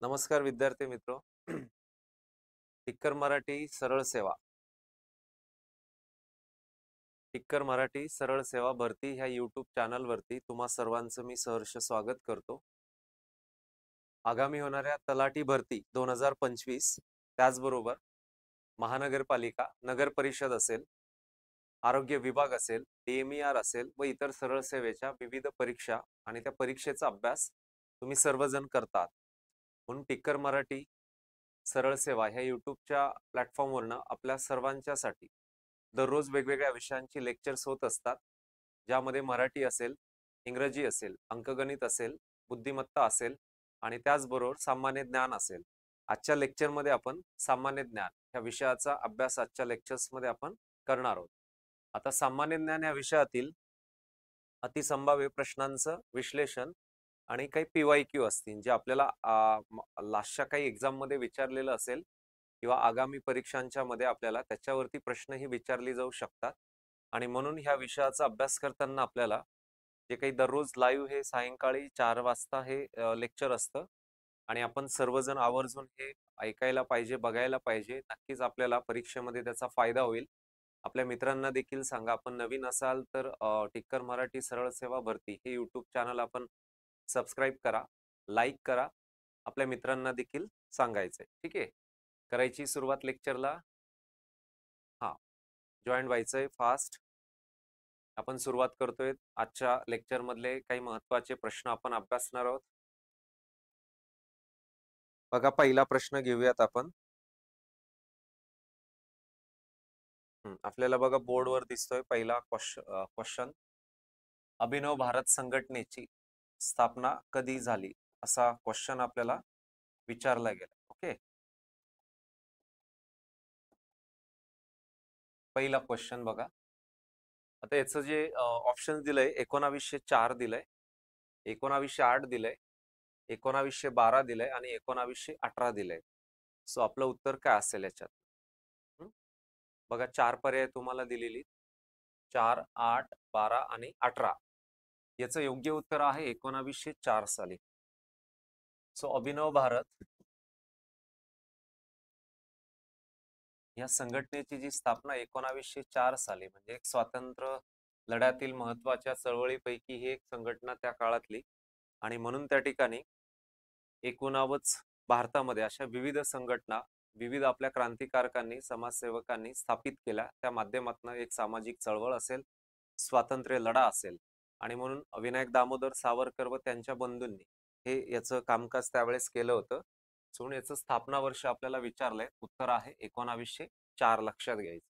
नमस्कार विद्यार्थी मित्र. टिक्कर मराठी सरळ सेवा टिक्कर मराठी सरळ सेवा भरती ह्या यूट्यूब चॅनल वरती तुम्हा सर्वांचं मी सहर्ष स्वागत करतो. आगामी होणाऱ्या तलाठी भरती 2025 त्याचबरोबर महानगरपालिका नगर परिषद असेल, आरोग्य विभाग असेल, DMER असेल व इतर सरळ सेवेच्या विविध परीक्षा आणि त्या परीक्षेचा अभ्यास तुम्ही सर्वजण करतात. म्हणून टिक्कर मराठी सरळ सेवा ह्या यूट्यूबच्या प्लॅटफॉर्मवरनं आपल्या सर्वांच्यासाठी दररोज वेगवेगळ्या विषयांची लेक्चर्स होत असतात, ज्यामध्ये मराठी असेल, इंग्रजी असेल, अंकगणित असेल, बुद्धिमत्ता असेल आणि त्याचबरोबर सामान्य ज्ञान असेल. आजच्या लेक्चरमध्ये आपण सामान्य ज्ञान ह्या विषयाचा अभ्यास आजच्या लेक्चर्समध्ये आपण करणार आहोत. आता सामान्य ज्ञान या विषयातील अतिसंभाव्य प्रश्नांचं विश्लेषण आणि काही PYQ असतील जे आपल्याला लास्टच्या काही एक्झाम मध्ये विचारलेलं असेल किंवा आगामी परीक्षांच्या मध्ये आपल्याला त्याच्यावरती प्रश्नही विचारले जाऊ शकतात. आणि म्हणून ह्या विषयाचा अभ्यास करताना आपल्याला जे काही दररोज लाईव्ह हे सायंकाळी 4 वाजता हे लेक्चर असतं आणि आपण सर्वजण आवर्जून हे ऐकायला पाहिजे, बघायला पाहिजे. नक्कीच आपल्याला परीक्षेमध्ये त्याचा फायदा होईल. आपल्या मित्रांना देखील सांगा. आपण नवीन असाल तर टिक्कर मराठी सरळ सेवा भरती हे यूट्यूब चॅनल आपण सबस्क्राईब करा, लाईक करा, आपल्या मित्रांना देखील सांगायचंय. ठीक आहे, करायची सुरुवात लेक्चरला. हा, जॉईन व्हायचंय फास्ट. आपण सुरुवात करतोय. आजच्या लेक्चर मधले काही महत्वाचे प्रश्न आपण अभ्यासणार आहोत. बघा, पहिला प्रश्न घेऊयात आपण. आपल्याला बघा बोर्डवर दिसतोय पहिला क्वेश्चन. अभिनव भारत संघटनेची स्थापना कधी झाली, असा क्वेश्चन आपल्याला विचारला गेला. ओके, पहिला क्वेश्चन बघा. आता याचं जे ऑप्शन दिलंय 1904 दिलंय, 1908 दिलंय, 1912 दिलंय आणि 1918 दिलंय. सो आपलं उत्तर काय असेल याच्यात? बघा, 4 पर्याय तुम्हाला दिलेली, 4, 8, 12 आणि 18. याचं योग्य उत्तर आहे 1904 साली. सो अभिनव भारत या संघटनेची जी स्थापना 1904 साली, म्हणजे एक स्वातंत्र्य लढ्यातील महत्वाच्या चळवळीपैकी ही एक संघटना त्या काळातली. आणि म्हणून त्या ठिकाणी एकूणच भारतामध्ये अशा विविध संघटना, विविध आपल्या क्रांतिकारकांनी, समाजसेवकांनी स्थापित केल्या. त्या माध्यमातून एक सामाजिक चळवळ असेल, स्वातंत्र्य लढा असेल, आणि म्हणून विनायक दामोदर सावरकर व त्यांच्या बंधूंनी हे याचं कामकाज त्यावेळेस केलं होतं. म्हणून याचं स्थापना वर्ष आपल्याला विचारलंय. उत्तर आहे 1904. लक्षात घ्यायचं.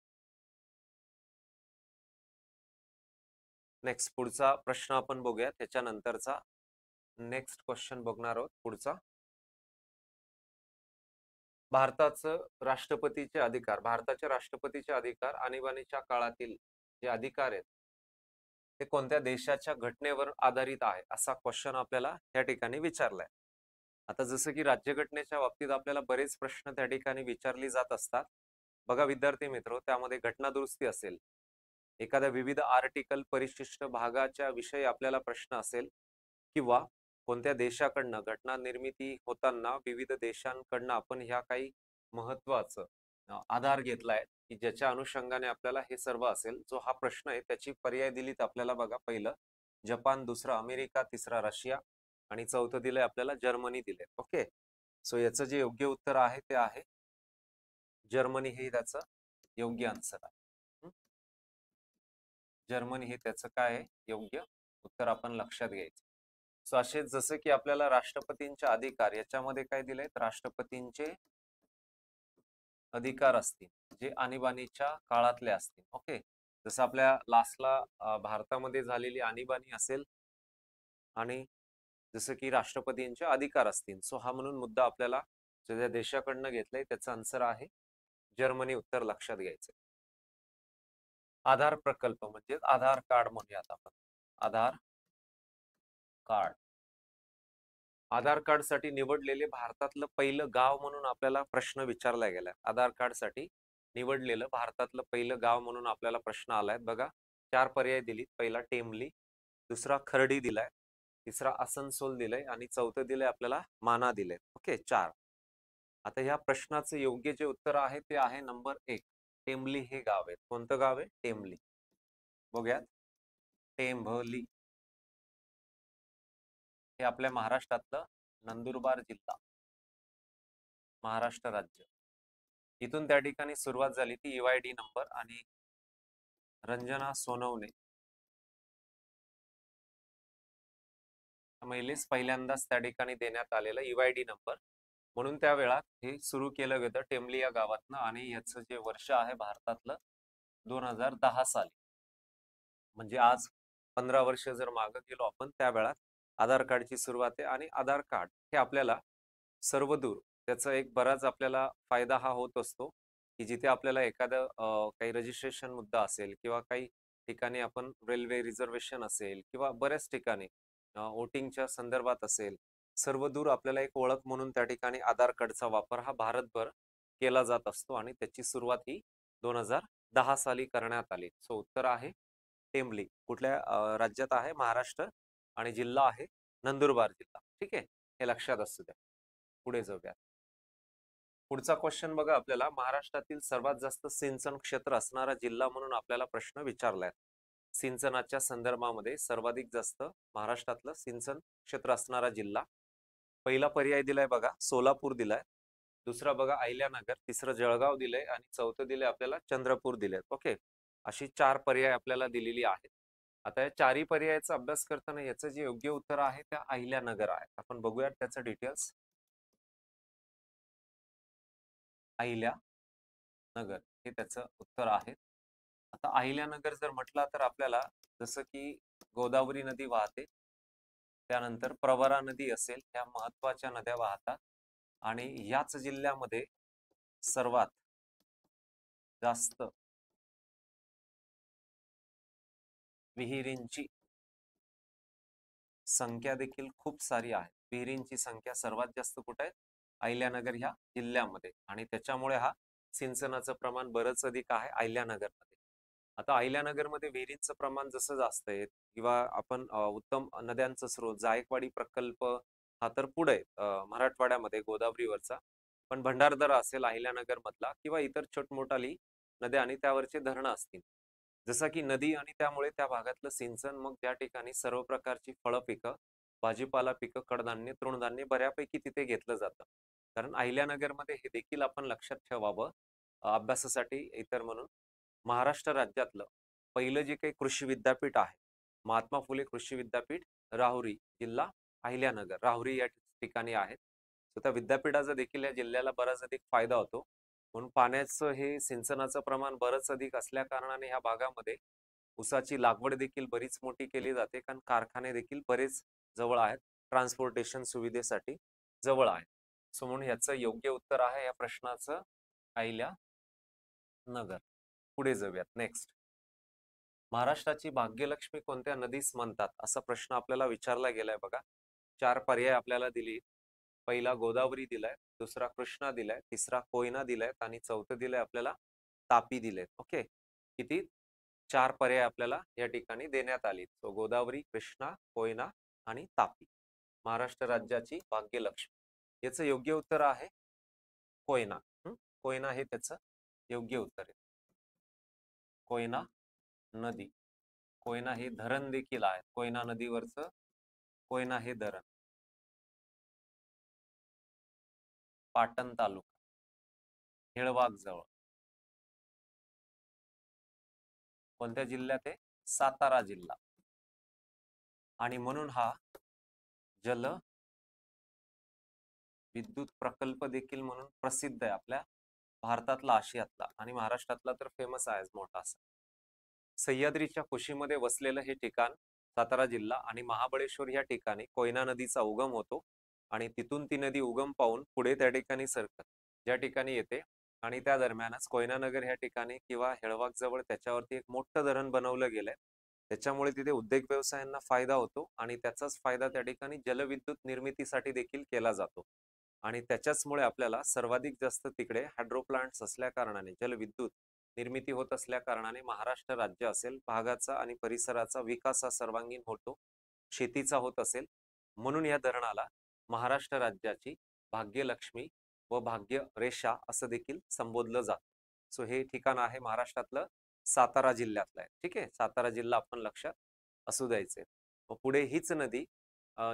नेक्स्ट पुढचा प्रश्न आपण बघूया. त्याच्यानंतरचा नेक्स्ट क्वेश्चन बघणार आहोत. पुढचा, भारताचं राष्ट्रपतीचे अधिकार, भारताच्या राष्ट्रपतीचे अधिकार आणीबाणीच्या काळातील जे अधिकार आहेत ते कोणत्या देशाच्या घटनेवर आधारित आहे, असा क्वेश्चन आपल्याला त्या ठिकाणी विचारलाय. आता जसं की राज्यघटनेच्या बाबतीत आपल्याला बरेच प्रश्न त्या ठिकाणी विचारले जात असतात. बघा विद्यार्थी मित्र, त्यामध्ये घटना दुरुस्ती असेल, एखाद्या विविध आर्टिकल परिशिष्ट भागाच्या विषयी आपल्याला प्रश्न असेल, किंवा कोणत्या देशाकडनं घटना निर्मिती होताना विविध देशांकडनं आपण ह्या काही महत्वाचं आधार घेतलाय की ज्याच्या अनुषंगाने आपल्याला हे सर्व असेल. जो हा प्रश्न आहे त्याची पर्याय दिलीत आपल्याला. बघा, पहिलं जपान, दुसरा अमेरिका, तिसरा रशिया आणि चौथं दिलंय आपल्याला जर्मनी दिले. ओके, सो याचं जे योग्य उत्तर आहे ते आहे जर्मनी. हे त्याचं योग्य आन्सर आहे. जर्मनी हे त्याचं काय आहे, योग्य उत्तर आपण लक्षात घ्यायचं. सो असे जसं की आपल्याला राष्ट्रपतींचे अधिकार याच्यामध्ये काय दिले, राष्ट्रपतींचे अधिकार असतील जे आणीबाणीच्या काळातले असतील. ओके, जसं आपल्या लास्टला भारतामध्ये झालेली आणीबाणी असेल आणि जसं की राष्ट्रपतींचे अधिकार असतील. सो हा म्हणून मुद्दा आपल्याला ज्या देशाकडनं घेतलाय त्याचा आन्सर आहे जर्मनी. उत्तर लक्षात घ्यायचं. आधार प्रकल्प म्हणजे आधार कार्ड म्हणूयात आपण. आधार कार्ड, आधार कार्ड साठी निवडलेले भारतातलं पहिलं गाव म्हणून आपल्याला प्रश्न विचारला गेला. आधार कार्ड साठी निवडलेलं भारतातलं पहिलं गाव म्हणून आपल्याला प्रश्न आलाय. बघा, 4 पर्याय दिलीत. पहिला टेमली, दुसरा खर्डी दिलाय, तिसरा आसनसोल दिलंय आणि चौथं दिलंय आपल्याला माना दिलंय. ओके, 4. आता ह्या प्रश्नाचं योग्य जे उत्तर आहे ते आहे नंबर 1. टेंभली हे गाव आहे. कोणतं गाव आहे? टेंभली. बघूयात. टेंभली हे आपल्या महाराष्ट्रातलं नंदुरबार जिल्हा, महाराष्ट्र राज्य. इथून त्या ठिकाणी सुरुवात झाली ती UID नंबर आणि रंजना सोनवणे महिलेस पहिल्यांदाच त्या ठिकाणी देण्यात आलेला UID नंबर. म्हणून त्या वेळात हे सुरू केलं गेलं टेंभली या गावातनं आणि याचं जे वर्ष आहे भारतातलं 2010 साली. म्हणजे आज 15 वर्ष जर मागे गेलो आपण त्या वेळात आधार कार्डची सुरुवात आहे आणि आधार कार्ड हे आपल्याला सर्वदूर त्याचा एक बराच आपल्याला फायदा हा होत असतो की जिथे आपल्याला एखादं काही रजिस्ट्रेशन मुद्दा असेल किंवा काही ठिकाणी आपण रेल्वे रिझर्वेशन असेल किंवा बऱ्याच ठिकाणी वोटिंगच्या संदर्भात असेल, सर्वदूर आपल्याला एक ओळख म्हणून त्या ठिकाणी आधार कार्डचा वापर हा भारतभर केला जात असतो आणि त्याची सुरुवात ही 2010 साली करण्यात आली. सो उत्तर आहे टेंभली. कुठल्या राज्यात आहे? महाराष्ट्र आणि जिल्हा आहे नंदुरबार जिल्हा. ठीक आहे, हे लक्षात असू द्या. पुढे जाऊया. पुढचा क्वेश्चन बघा, आपल्याला महाराष्ट्रातील सर्वात जास्त सिंचन क्षेत्र असणारा जिल्हा म्हणून आपल्याला प्रश्न विचारलाय. सिंचनाच्या संदर्भामध्ये सर्वाधिक जास्त महाराष्ट्रातलं सिंचन क्षेत्र असणारा जिल्हा. पहिला पर्याय दिलाय बघा सोलापूर दिलाय, दुसरा बघा अहिल्यानगर, तिसरं जळगाव दिलंय आणि चौथं दिलंय आपल्याला चंद्रपूर दिलंय. ओके, अशी 4 पर्याय आपल्याला दिलेली आहेत. आता या 4ही पर्यायाचा अभ्यास करताना याचं जे योग्य उत्तर आहे त्या अहिल्यानगर आहे. आपण बघूयात त्याचं डिटेल्स. अहिल्यानगर हे त्याचं उत्तर आहे. आता अहिल्यानगर जर म्हटला तर आपल्याला जसं की गोदावरी नदी वाहते, त्यानंतर प्रवरा नदी असेल, ह्या महत्वाच्या नद्या वाहतात आणि याच जिल्ह्यामध्ये सर्वात जास्त विहिरींची संख्या देखील खूप सारी आहे. विहिरींची संख्या सर्वात जास्त कुठे आहे? अहिल्यानगर ह्या जिल्ह्यामध्ये आणि त्याच्यामुळे हा सिंचनाचं प्रमाण बरंच अधिक आहे अहिल्यानगरमध्ये. आता अहिल्यानगरमध्ये विहिरींचं प्रमाण जसं जास्त आहे किंवा आपण उत्तम नद्यांचा स्रोत जायकवाडी प्रकल्प हा तर पुढे मराठवाड्यामध्ये गोदावरीवरचा, पण भंडारदरा असेल अहिल्यानगर मधला किंवा इतर छोटमोठाली नद्या आणि त्यावरचे धरणं असतील. जसं की नदी आणि त्यामुळे त्या भागातलं सिंचन, मग त्या ठिकाणी सर्व प्रकारची फळं पिकं, भाजीपाला पिकं, कडधान्य, तृणधान्य बऱ्यापैकी तिथे घेतलं जातं. कारण अहिल्यानगरमध्ये हे देखील आपण लक्षात ठेवावं अभ्यासासाठी इतर म्हणून, महाराष्ट्र राज्यातलं पहिलं जे काही कृषी विद्यापीठ आहे, महात्मा फुले कृषी विद्यापीठ राहुरी, जिल्हा अहिल्यानगर, राहुरी या ठिकाणी आहे. तर त्या विद्यापीठाचा देखील या जिल्ह्याला बराच अधिक फायदा होतो. म्हणून पाण्याचं हे सिंचनाचं प्रमाण बरंच अधिक असल्या कारणाने ह्या भागामध्ये ऊसाची लागवड देखील बरीच मोठी केली जाते, कारण कारखाने देखील बरेच जवळ आहेत, ट्रान्सपोर्टेशन सुविधेसाठी जवळ आहे. सो म्हणून याचं योग्य उत्तर आहे या प्रश्नाचं अहिल्यानगर. पुढे जाऊयात. नेक्स्ट, महाराष्ट्राची भाग्यलक्ष्मी कोणत्या नदीस म्हणतात असा प्रश्न आपल्याला विचारला गेलाय बघा. 4 पर्याय आपल्याला दिली. पहिला गोदावरी दिलाय, दुसरा कृष्णा दिलाय, तिसरा कोयना दिलाय आणि चौथं दिलंय आपल्याला तापी दिले. ओके, किती? 4 पर्याय आपल्याला या ठिकाणी देण्यात आली. सो गोदावरी, कृष्णा, कोयना आणि तापी, महाराष्ट्र राज्याची भाग्यलक्ष्मी. याचं योग्य उत्तर आहे कोयना. कोयना हे त्याचं योग्य उत्तर आहे. कोयना नदी, कोयना हे धरण देखील आहे. कोयना नदीवरचं कोयना हे धरण, पाटण तालुका, हेळवाग जवळ. कोणत्या जिल्ह्यात आहे? सातारा जिल्हा. आणि म्हणून हा जल विद्युत प्रकल्प देखील म्हणून प्रसिद्ध आहे आपल्या भारतातला, आशियातला आणि महाराष्ट्रातला तर फेमस आहे मोठा असा. सह्याद्रीच्या कुशीमध्ये वसलेलं हे ठिकाण सातारा जिल्हा आणि महाबळेश्वर या ठिकाणी कोयना नदीचा उगम होतो आणि तिथून ती नदी उगम पाहून पुढे त्या ठिकाणी सरकत ज्या ठिकाणी येते आणि त्या दरम्यानच कोयना नगर ह्या ठिकाणी किंवा हेळवाग जवळ त्याच्यावरती एक मोठं धरण बनवलं गेलंय. त्याच्यामुळे तिथे उद्योग व्यवसायांना फायदा होतो आणि त्याचाच फायदा त्या ठिकाणी जलविद्युत निर्मितीसाठी देखील केला जातो आणि त्याच्याचमुळे आपल्याला सर्वाधिक जास्त तिकडे हायड्रो प्लांट्स असल्या कारणाने, जलविद्युत निर्मिती होत असल्या कारणाने महाराष्ट्र राज्य असेल भागाचा आणि परिसराचा विकास हा सर्वांगीण होतो. शेतीचा होत असेल, म्हणून या धरणाला महाराष्ट्र राज्याची भाग्यलक्ष्मी व भाग्य रेषा असं देखील संबोधलं जातं. सो हे ठिकाण आहे महाराष्ट्रातलं, सातारा जिल्ह्यातलं आहे. ठीक आहे, सातारा जिल्हा आपण लक्षात असू द्यायचे. मग पुढे हीच नदी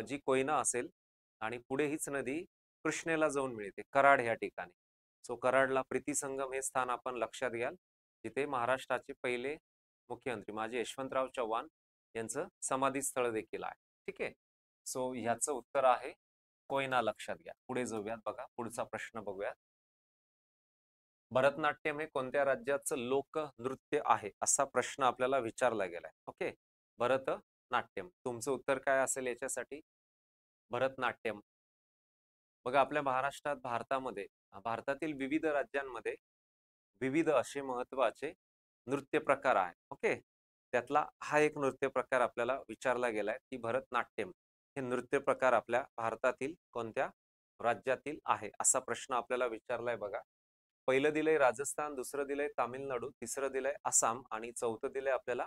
जी कोयना असेल आणि पुढे हीच नदी कृष्णेला जाऊन मिळते कराड ह्या ठिकाणी. सो कराडला प्रीतीसंगम हे स्थान आपण लक्षात घ्याल, जिथे महाराष्ट्राचे पहिले मुख्यमंत्री माझे यशवंतराव चव्हाण यांचं समाधी स्थळ देखील आहे. ठीक आहे, सो ह्याचं उत्तर आहे कोयना. लक्षात घ्या. पुढे जाऊयात, बघा पुढचा प्रश्न बघूयात. भरतनाट्यम हे कोणत्या राज्याचं लोकनृत्य आहे असा प्रश्न आपल्याला विचारला गेलाय. ओके, भरतनाट्यम. तुमचं उत्तर काय असेल याच्यासाठी? भरतनाट्यम. बघा आपल्या महाराष्ट्रात, भारतातील विविध राज्यांमध्ये विविध असे महत्वाचे नृत्य प्रकार आहेत. ओके, त्यातला हा एक नृत्य प्रकार आपल्याला विचारला गेलाय की भरतनाट्यम हे नृत्य प्रकार आपल्या भारतातील कोणत्या राज्यातील आहे असा प्रश्न आपल्याला विचारलाय. बघा, पहिलं दिलंय राजस्थान, दुसरं दिलंय तामिळनाडू, तिसरं दिलंय आसाम आणि चौथं दिलंय आपल्याला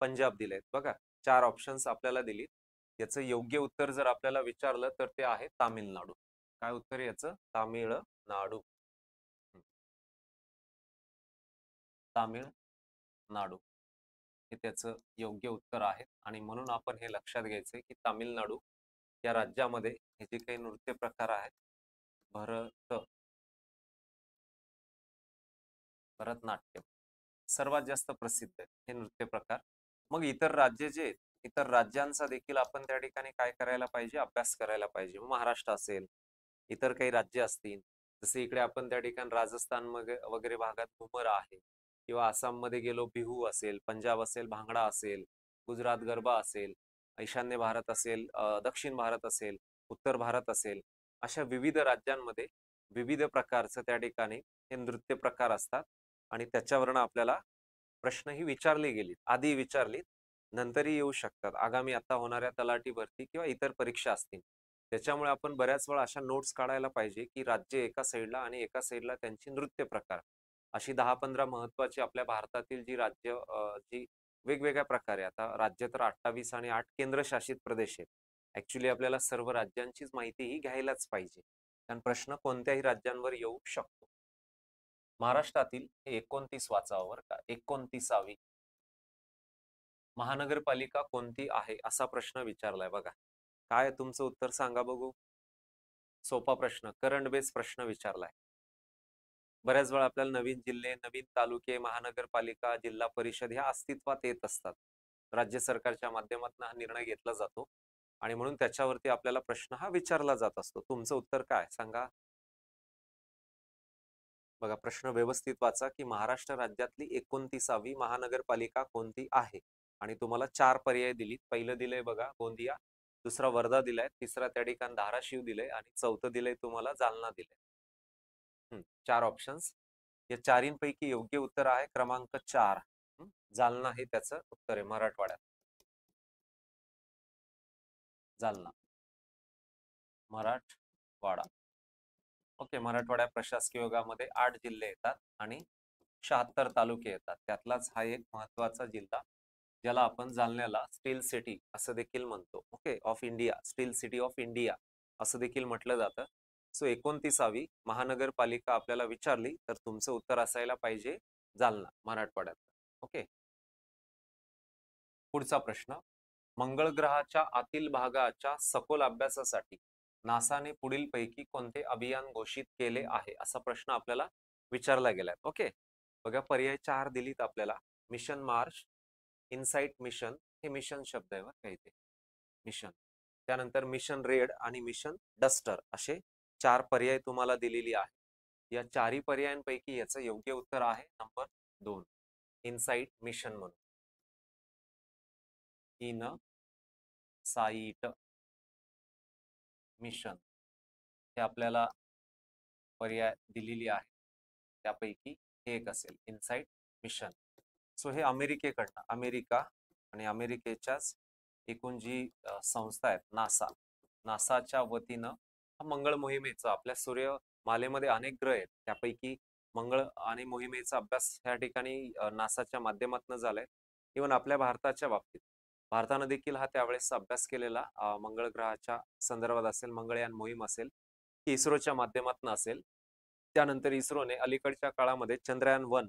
पंजाब दिलंय. बघा, 4 ऑप्शन्स आपल्याला दिलीत. याचं योग्य उत्तर जर आपल्याला विचारलं तर ते आहे तामिळनाडू. काय उत्तर याचं? तामिळनाडू. तामिळनाडू हे त्याचं योग्य उत्तर आहे. आणि म्हणून आपण हे लक्षात घ्यायचंय की तामिळनाडू या राज्यामध्ये हे जे काही नृत्य प्रकार आहेत, भरतनाट्यम सर्वात जास्त प्रसिद्ध आहे हे नृत्य प्रकार. मग इतर राज्य जे आहेत, इतर राज्यांचा देखील आपण त्या ठिकाणी काय करायला पाहिजे? अभ्यास करायला पाहिजे. महाराष्ट्र असेल, इतर काही राज्य असतील, जसे इकडे आपण त्या ठिकाणी राजस्थान वगैरे भागात घुमर आहे, किंवा आसाममध्ये गेलो बिहू असेल, पंजाब असेल भांगडा असेल, गुजरात गरबा असेल, ईशान्य भारत असेल, दक्षिण भारत असेल, उत्तर भारत असेल, अशा विविध राज्यांमध्ये विविध प्रकारचं त्या ठिकाणी हे नृत्य प्रकार असतात. आणि त्याच्यावरनं आपल्याला प्रश्नही विचारले गेलीत, आधी विचारलीत, नंतरही येऊ शकतात आगामी आता होणाऱ्या तलाठी भरती किंवा इतर परीक्षा असतील. त्याच्यामुळे आपण बऱ्याच वेळा अशा नोट्स काढायला पाहिजे की राज्य एका साईडला आणि एका साईडला त्यांची नृत्य प्रकार, अशी 10-15 महत्वाची आपल्या भारतातील जी राज्य जी वेगवेगळ्या प्रकारे, आता राज्य तर 28 आणि 8 केंद्रशासित प्रदेश आहेत. ऍक्च्युली आपल्याला सर्व राज्यांचीच माहिती ही घ्यायलाच पाहिजे, कारण प्रश्न कोणत्याही राज्यांवर येऊ शकतो. महाराष्ट्रातील 29 वाचावर का 29वी महानगरपालिका कोणती आहे असा प्रश्न विचारलाय. बघा, काय तुमचं उत्तर सांगा बघू. सोपा प्रश्न, करंट बेस प्रश्न विचारलाय. बऱ्याच वेळा आपल्याला नवीन जिल्हे, नवीन तालुके, महानगरपालिका, जिल्हा परिषद ह्या अस्तित्वात येत असतात. राज्य सरकारच्या माध्यमातून हा निर्णय घेतला जातो आणि म्हणून त्याच्यावरती आपल्याला प्रश्न हा विचारला जात असतो. तुमचं उत्तर काय सांगा. बघा, प्रश्न व्यवस्थित वाचा की महाराष्ट्र राज्यातली 29वी महानगरपालिका कोणती आहे. आणि तुम्हाला 4 पर्याय दिलीत. पहिलं दिलंय बघा गोंदिया, दुसरा वर्धा दिलाय, तिसरा त्या ठिकाणी धाराशिव दिलंय आणि चौथं दिलंय तुम्हाला जालना दिलंय. 4 ऑप्शन्स. या चारींपैकी योग्य उत्तर आहे क्रमांक 4. जालना हे त्याचं उत्तर आहे. मराठवाड्यात जालना, मराठवाडा. ओके, मराठवाड्या प्रशासकीय विभागामध्ये 8 जिल्हे येतात आणि 76 तालुके येतात. त्यातलाच हा एक महत्वाचा जिल्हा, ज्याला आपण जालन्याला स्टील सिटी असं देखील म्हणतो. Okay, of India, steel city of India असं देखील म्हटलं जातं. सो 29वी महानगरपालिका आपल्याला विचारली तर तुमचं उत्तर असायला पाहिजे जालना, मराठवाड्यात. ओके, पुढचा प्रश्न, मंगळ ग्रहाच्या आतील भागाच्या सखोल अभ्यासासाठी नासाने पुढील पैकी कोणते अभियान घोषित केले आहे असा प्रश्न आपल्याला विचारला गेलाय. ओके, बघा पर्याय 4 दिलीत आपल्याला. मिशन मार्स, इनसाइट मिशन, हे मिशन शब्द आहे बघा काही ते मिशन, त्यानंतर मिशन रेड आणि मिशन डस्टर, असे 4 पर्याय तुम्हाला दिलेली आहे. या 4ही पर्यायांपैकी याचं योग्य उत्तर आहे नंबर 2, इनसाइट मिशन. म्हणून इन साइट मिशन हे आपल्याला पर्याय दिलेली आहे, त्यापैकी हे एक असेल इनसाइट मिशन. सो हे अमेरिकेकडनं, अमेरिका आणि अमेरिकेच्याच एकूण जी संस्था आहेत नासा, नासाच्या वतीनं मंगळ मोहिमेचा, आपल्या सूर्यमालेमध्ये अनेक ग्रह आहेत, त्यापैकी मंगळ आणि मोहिमेचा अभ्यास या ठिकाणी नासाच्या माध्यमातून झालाय. इव्हन आपल्या भारताच्या बाबतीत भारतानं देखील हा त्यावेळेस अभ्यास केलेला मंगळ ग्रहाच्या संदर्भात असेल, मंगळयान मोहीम असेल, की इस्रोच्या माध्यमातून असेल. त्यानंतर इस्रोने अलीकडच्या काळामध्ये चंद्रयान-1,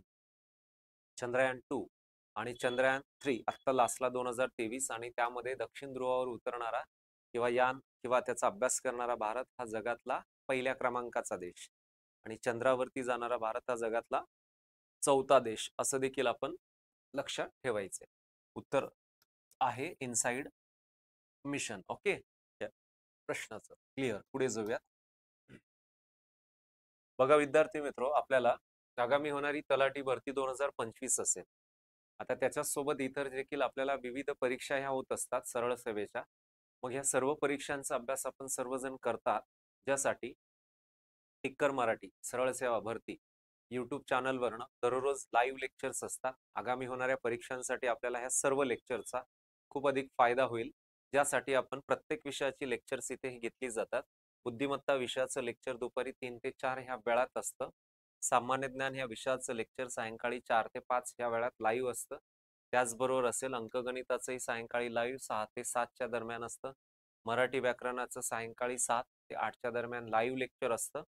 चंद्रयान-2 आणि चंद्रयान-3 आत्ता लास्टला 2023 आणि त्यामध्ये दक्षिण ध्रुवावर उतरणारा किंवा यान किंवा त्याचा अभ्यास करणारा भारत हा जगातला पहिल्या क्रमांकाचा देश आणि चंद्रावरती जाणारा भारत हा जगातला 4था देश असं देखील आपण लक्षात ठेवायचे. उत्तर आहे इनसाइड मिशन. ओके, या प्रश्नाचं क्लिअर. पुढे जाऊयात. बघा विद्यार्थी मित्रो, आपल्याला आगामी होणारी तलाठी भरती 2025 असेल. आता त्याच्या सोबत इतर देखील आपल्याला विविध परीक्षा ह्या होत असतात सरळ सेवेच्या. मग ह्या सर्व परीक्षांचा अभ्यास आपण सर्वजण करतात, ज्यासाठी टिक्कर मराठी सरळ सेवा भरती YouTube चॅनलवरनं दररोज लाईव्ह लेक्चर्स असतात. आगामी होणाऱ्या परीक्षांसाठी आपल्याला ह्या सर्व लेक्चरचा खूप अधिक फायदा होईल, ज्यासाठी आपण प्रत्येक विषयाची लेक्चर्स इथे घेतली जातात. बुद्धिमत्ता विषयाचं लेक्चर दुपारी 3 ते 4 ह्या वेळात असतं. सामान्य ज्ञान ह्या विषयाचं लेक्चर सायंकाळी 4 ते 5 ह्या वेळात लाईव्ह असतं. त्याचबरोबर असेल अंकगणिताचंही सायंकाळी लाईव्ह 6 ते 7च्या दरम्यान असतं. मराठी व्याकरणाचं सायंकाळी 7 ते 8च्या दरम्यान लाईव्ह लेक्चर असतं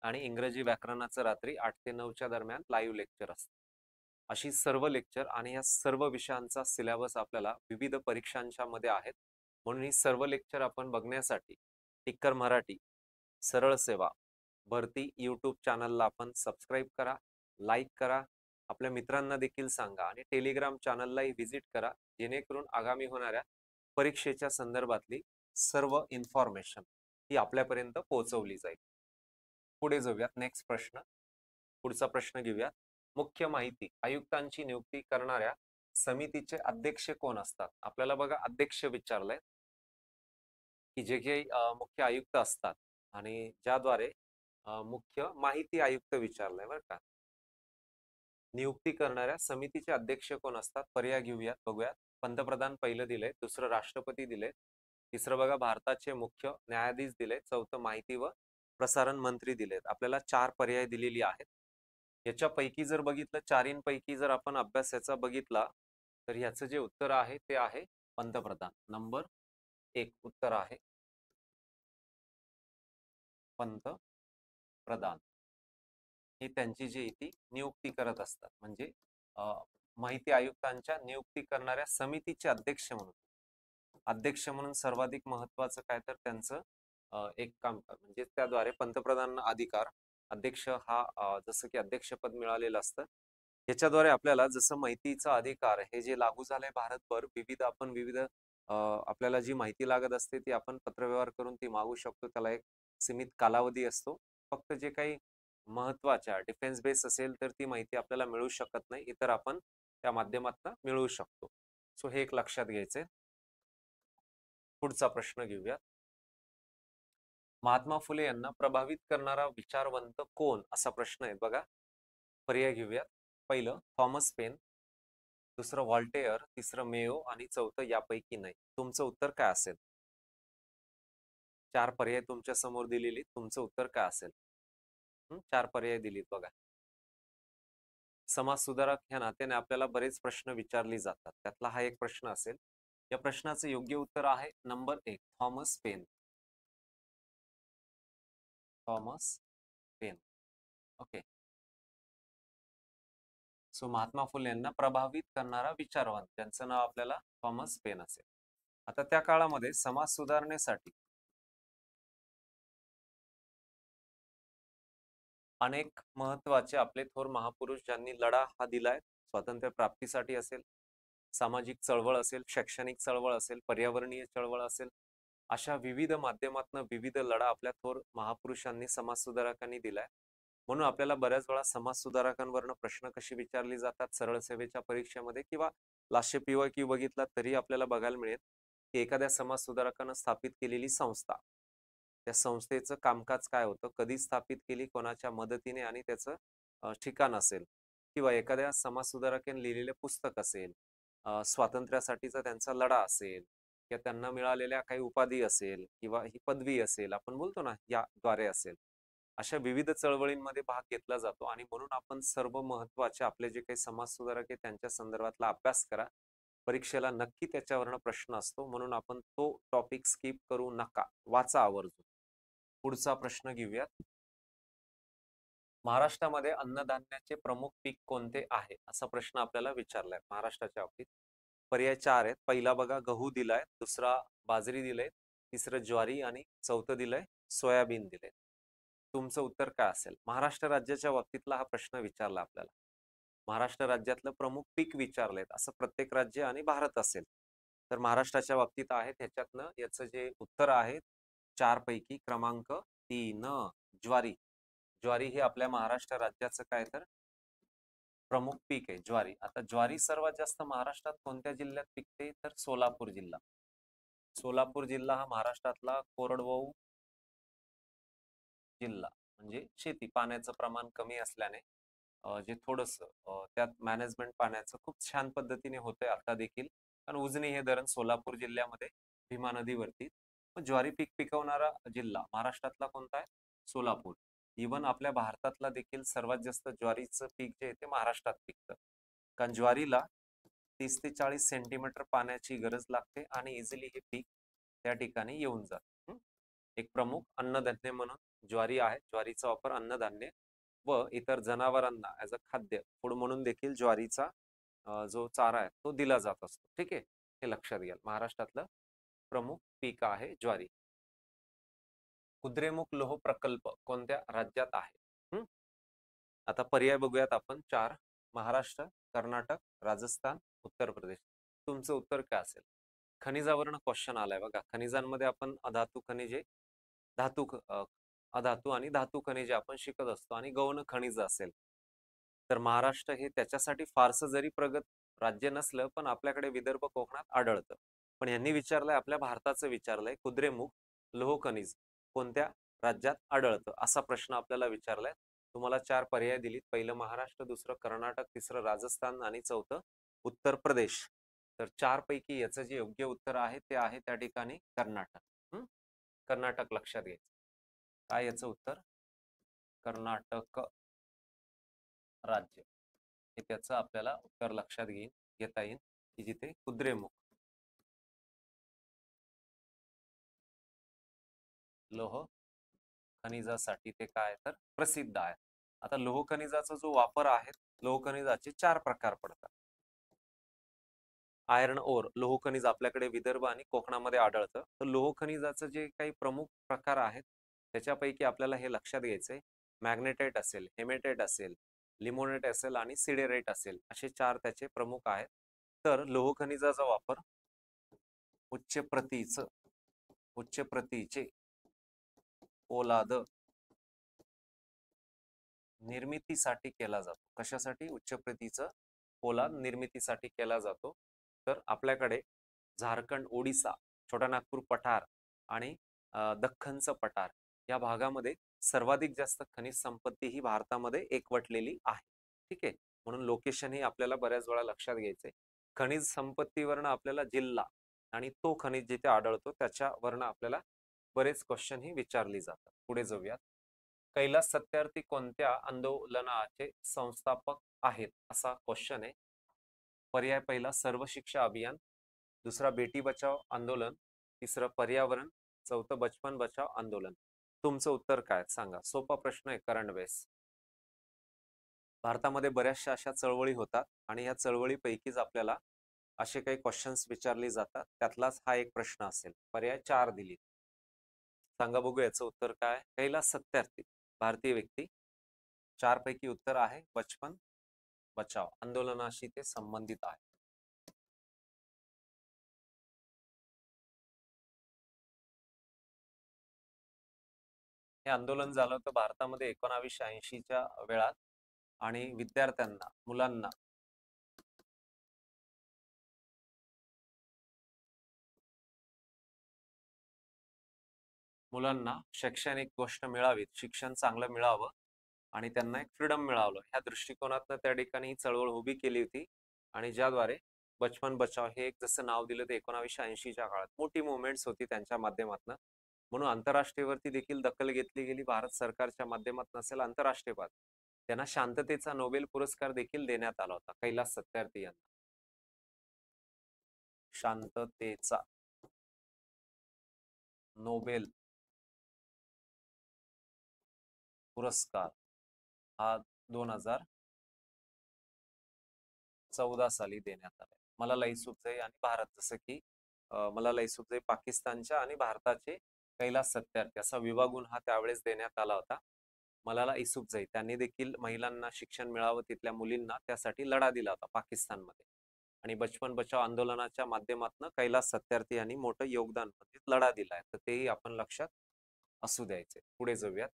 आणि इंग्रजी व्याकरणाचं रात्री 8 ते 9च्या दरम्यान लाईव्ह लेक्चर असतं. अशी सर्व लेक्चर आणि या सर्व विषयांचा सिलेबस आपल्याला विविध परीक्षांच्या मध्ये आहेत. म्हणून ही सर्व लेक्चर आपण बघण्यासाठी टिक्कर मराठी सरळ सेवा भरती YouTube चॅनलला आपण सबस्क्राईब करा, लाईक करा, आपल्या मित्रांना देखील सांगा आणि टेलिग्राम चॅनललाही व्हिजिट करा, जेणेकरून आगामी होणाऱ्या परीक्षेच्या संदर्भातली सर्व इन्फॉर्मेशन ही आपल्यापर्यंत पोहोचवली जाईल. पुढे जाऊयात. नेक्स्ट प्रश्न. पुढचा प्रश्न घेऊयात. मुख्य माहिती आयुक्तांची नियुक्ती करणाऱ्या समितीचे अध्यक्ष कोण असतात? आपल्याला बघा अध्यक्ष विचारलंय, की जे काही मुख्य आयुक्त असतात आणि ज्याद्वारे मुख्य माहिती आयुक्त विचारलंय बरं का. नियुक्ती करणाऱ्या समितीचे अध्यक्ष कोण असतात? पर्याय घेऊयात, बघूयात. पंतप्रधान पहिलं दिलंय, दुसरं राष्ट्रपती दिले, तिसरं बघा भारताचे मुख्य न्यायाधीश दिले, चौथं माहिती व प्रसारण मंत्री दिलेत. आपल्याला 4 पर्याय दिलेली आहेत. याच्यापैकी जर बघितलं, चारींपैकी जर आपण अभ्यास याचा बघितला, तर याचं जे उत्तर आहे ते आहे पंतप्रधान. नंबर 1 उत्तर आहे पंतप्रधान. ही त्यांची जी ती नियुक्ती करत असतात. म्हणजे माहिती आयुक्तांच्या नियुक्ती करणाऱ्या समितीचे अध्यक्ष म्हणून सर्वाधिक महत्वाचं काय तर त्यांचं एक काम म्हणजे त्याद्वारे पंतप्रधानांना अधिकार, अध्यक्ष हा जसं की अध्यक्षपद मिळालेलं असतं. याच्याद्वारे आपल्याला जसं माहितीचा अधिकार हे जे लागू झालंय भारतभर, विविध आपल्याला जी माहिती लागत असते ती आपण पत्रव्यवहार करून ती मागू शकतो. त्याला एक सीमित कालावधी असतो. फक्त जे काही महत्वाच्या डिफेन्स बेस असेल तर ती माहिती आपल्याला मिळू शकत नाही, इतर आपण त्या माध्यमातून मिळवू शकतो. सो हे एक लक्षात घ्यायचंय. पुढचा प्रश्न घेऊया. महात्मा फुले यांना प्रभावित करणारा विचारवंत कोण? असा प्रश्न आहे बघा. पर्याय घेऊयात. पहिलं थॉमस पेन, दुसरं व्हॉल्टेअर, तिसरं मेयो आणि चौथं यापैकी नाही. तुमचं उत्तर काय असेल? 4 पर्याय तुमच्या समोर दिलेली, तुमचं उत्तर काय असेल? 4 पर्याय दिलीत बघा. समाज सुधारक ह्या नात्याने आपल्याला बरेच प्रश्न विचारले जातात, त्यातला हा एक प्रश्न असेल. या प्रश्नाचं योग्य उत्तर आहे number 1 Thomas Paine. Thomas Paine. Okay. So Mahatma Phule यांना प्रभावित करणारा विचारवंत, त्यांचं नाव आपल्याला थॉमस पेन असेल. आता त्या काळामध्ये समाज सुधारणेसाठी अनेक महत्वाचे आपले थोर महापुरुष ज्यांनी लढा हा दिलाय, स्वातंत्र्य प्राप्तीसाठी असेल, सामाजिक चळवळ असेल, शैक्षणिक चळवळ असेल, पर्यावरणीय चळवळ असेल, अशा विविध माध्यमातून विविध लढा आपल्या थोर महापुरुषांनी समाज सुधारकांनी दिलाय. म्हणून आपल्याला बऱ्याच वेळा समाज सुधारकांवरनं प्रश्न कशी विचारले जातात सरळ सेवेच्या परीक्षेमध्ये किंवा लास्ट PYQ बघितला तरी आपल्याला बघायला मिळेल की एखाद्या समाज सुधारकानं स्थापित केलेली संस्था, त्या संस्थेचं कामकाज काय होतं, कधी स्थापित केली, कोणाच्या मदतीने आणि त्याचं ठिकाण असेल, किंवा एखाद्या समाज सुधारकाने लिहिलेले पुस्तक असेल, स्वातंत्र्यासाठीचा त्यांचा लढा असेल, किंवा त्यांना मिळालेल्या काही उपाधी असेल किंवा ही पदवी असेल, आपण बोलतो ना याद्वारे असेल, अशा विविध चळवळींमध्ये भाग घेतला जातो. आणि म्हणून आपण सर्व महत्वाचे आपले जे काही समाज सुधारक आहे त्यांच्या संदर्भातला अभ्यास करा, परीक्षेला नक्की त्याच्यावरनं प्रश्न असतो, म्हणून आपण तो टॉपिक स्किप करू नका, वाचा आवर्जून. पुढचा प्रश्न घेऊयात. महाराष्ट्रामध्ये अन्नधान्याचे प्रमुख पीक कोणते आहे, असा प्रश्न आपल्याला विचारलाय महाराष्ट्राच्या बाबतीत. पर्याय 4 आहेत. पहिला बघा गहू दिलाय, दुसरा बाजरी दिलंय, तिसरं ज्वारी आणि चौथं दिलंय सोयाबीन दिलंय. तुमचं उत्तर काय असेल? महाराष्ट्र राज्याच्या बाबतीतला हा प्रश्न विचारला आपल्याला. महाराष्ट्र राज्यातलं प्रमुख पीक विचारलंय, असं प्रत्येक राज्य आणि भारत असेल. तर महाराष्ट्राच्या बाबतीत आहे, त्याच्यातनं याचं जे उत्तर आहे 4 पैकी क्रमांक 3 ज्वारी. ज्वारी हे आपल्या महाराष्ट्र राज्याचं काय तर प्रमुख पीक आहे ज्वारी. आता ज्वारी सर्वात जास्त महाराष्ट्रात कोणत्या जिल्ह्यात पिकते, तर सोलापूर जिल्हा. सोलापूर जिल्हा हा महाराष्ट्रातला कोरडवाहू जिल्हा, म्हणजे शेती पाण्याचं प्रमाण कमी असल्याने जे थोडंसं त्यात मॅनेजमेंट पाण्याचं खूप छान पद्धतीने होतंय आता देखील. कारण उजनी हे धरण सोलापूर जिल्ह्यामध्ये भीमा नदीवरती. मग ज्वारी पीक पिकवणारा जिल्हा महाराष्ट्रातला कोणता आहे? सोलापूर. इवन आपल्या भारतातला देखील सर्वात जास्त ज्वारीचं पीक जे आहे ते महाराष्ट्रात पिकतं. कारण ज्वारीला 30 ते 40 सेंटीमीटर पाण्याची गरज लागते आणि इझिली हे पीक त्या ठिकाणी येऊन जातं. एक प्रमुख अन्नधान्य म्हणून ज्वारी आहे. ज्वारीचा वापर अन्नधान्य व इतर जनावरांना ॲज अ खाद्य फूड म्हणून देखील ज्वारीचा जो चारा आहे तो दिला जात असतो. ठीक आहे, हे लक्षात घ्या. महाराष्ट्रातलं प्रमुख पीक आहे ज्वारी. कुद्रेमुख लोह प्रकल्प कोणत्या राज्यात आहे? आता पर्याय बघूयात आपण 4. महाराष्ट्र, कर्नाटक, राजस्थान, उत्तर प्रदेश. तुमचं उत्तर काय असेल? खनिजावरनं क्वेश्चन आलाय बघा. खनिजांमध्ये आपण अधातू खनिजे, अधातू आणि धातू खनिजे आपण शिकत असतो आणि गौण खनिज असेल. तर महाराष्ट्र हे त्याच्यासाठी फारसं जरी प्रगत राज्य नसलं, पण आपल्याकडे विदर्भ कोकणात आढळतं. पण यांनी विचारलंय, आपल्या भारताचं विचारलंय, कुद्रेमुख लोह खनिज कोणत्या राज्यात आढळतं, असा प्रश्न आपल्याला विचारलाय. तुम्हाला 4 पर्याय दिलीत. पहिलं महाराष्ट्र, दुसरं कर्नाटक, तिसरं राजस्थान आणि चौथं उत्तर प्रदेश. तर 4 पैकी याचं जे योग्य उत्तर आहे ते आहे त्या ठिकाणी कर्नाटक. कर्नाटक लक्षात घ्यायचं. काय याचं उत्तर? कर्नाटक राज्य हे त्याचं आपल्याला उत्तर लक्षात घेता येईल, की जिथे कुद्रेमुख लोह खनिजासाठी ते काय तर प्रसिद्ध आहे. आता लोह खनिजाचा जो वापर आहे, लोह खनिजाचे 4 प्रकार पडतात. आयर्न ओर लोह खनिज आपल्याकडे विदर्भ आणि कोकणामध्ये आढळतं. तर लोह खनिजाचं जे काही प्रमुख प्रकार आहेत त्याच्यापैकी आपल्याला हे लक्षात घ्यायचंय. मॅग्नेटाइट असेल, हेमेटाइट असेल, लिमोनेट असेल आणि सिडेराइट असेल, असे 4 त्याचे प्रमुख आहेत. तर लोह खनिजाचा वापर उच्च प्रतीचे पोलाद निर्मितीसाठी केला जातो. कशासाठी? उच्च प्रतीचं पोलाद निर्मितीसाठी केला जातो. तर आपल्याकडे झारखंड, ओडिसा, छोटा नागपूर पठार आणि दख्खनचं पठार या भागामध्ये सर्वाधिक जास्त खनिज संपत्ती ही भारतामध्ये एकवटलेली आहे. ठीक आहे, म्हणून लोकेशन ही आपल्याला बऱ्याच वेळा लक्षात घ्यायचंय. खनिज संपत्तीवरनं आपल्याला जिल्हा आणि तो खनिज जिथे आढळतो त्याच्यावरनं आपल्याला बरेच क्वेश्चन ही विचारली जातात. पुढे जाऊयात. कैलास सत्यार्थी कोणत्या आंदोलनाचे संस्थापक आहेत, असा क्वेश्चन आहे. पर्याय पहिला सर्व शिक्षा अभियान, दुसरा बेटी बचाव आंदोलन, तिसरं पर्यावरण, चौथं बचपन बचाव आंदोलन. तुमचं उत्तर काय सांगा? सोपा प्रश्न आहे, करंट बेस. भारतामध्ये बऱ्याचशा अशा चळवळी होतात आणि या चळवळीपैकीच आपल्याला असे काही क्वेश्चन्स विचारले जातात. त्यातलाच हा एक प्रश्न असेल. पर्याय 4 दिली. सांगा बघू याचं उत्तर काय? कैलास सत्यार्थी भारतीय व्यक्ती. 4 पैकी उत्तर आहे बचपन बचाव आंदोलनाशी ते संबंधित आहे. हे आंदोलन झालं होतं भारतामध्ये 1980च्या वेळात आणि विद्यार्थ्यांना, मुलांना शैक्षणिक गोष्ट मिळावी, शिक्षण चांगलं मिळावं आणि त्यांना एक फ्रीडम मिळावं, ह्या दृष्टिकोनातनं त्या ठिकाणी ही चळवळ उभी केली होती. आणि ज्याद्वारे बचपन बचाव हे एक जसं नाव दिलं ते 1980च्या काळात मोठी मुवमेंट्स होती त्यांच्या माध्यमातून. म्हणून आंतरराष्ट्रीयवरती देखील दखल घेतली गेली. भारत सरकारच्या माध्यमातून असेल, आंतरराष्ट्रीय पातळीवर त्यांना शांततेचा नोबेल पुरस्कार देखील देण्यात आला होता कैलास सत्यार्थी यांना. शांततेचा नोबेल पुरस्कार हा 2014 साली देण्यात आला. मलाला युसुफझई आणि भारत, जसं की मलाला युसुफझई पाकिस्तानच्या आणि भारताचे कैलास सत्यार्थी असा विभागून हा त्यावेळेस देण्यात आला होता. मलाला युसुफझई त्यांनी देखील महिलांना शिक्षण मिळावं, तिथल्या मुलींना, त्यासाठी लढा दिला होता पाकिस्तानमध्ये. आणि बचपन बचाव आंदोलनाच्या माध्यमातून कैलास सत्यार्थी यांनी मोठं योगदान म्हणजे लढा दिलाय, तर तेही आपण लक्षात असू द्यायचे. पुढे जाऊयात.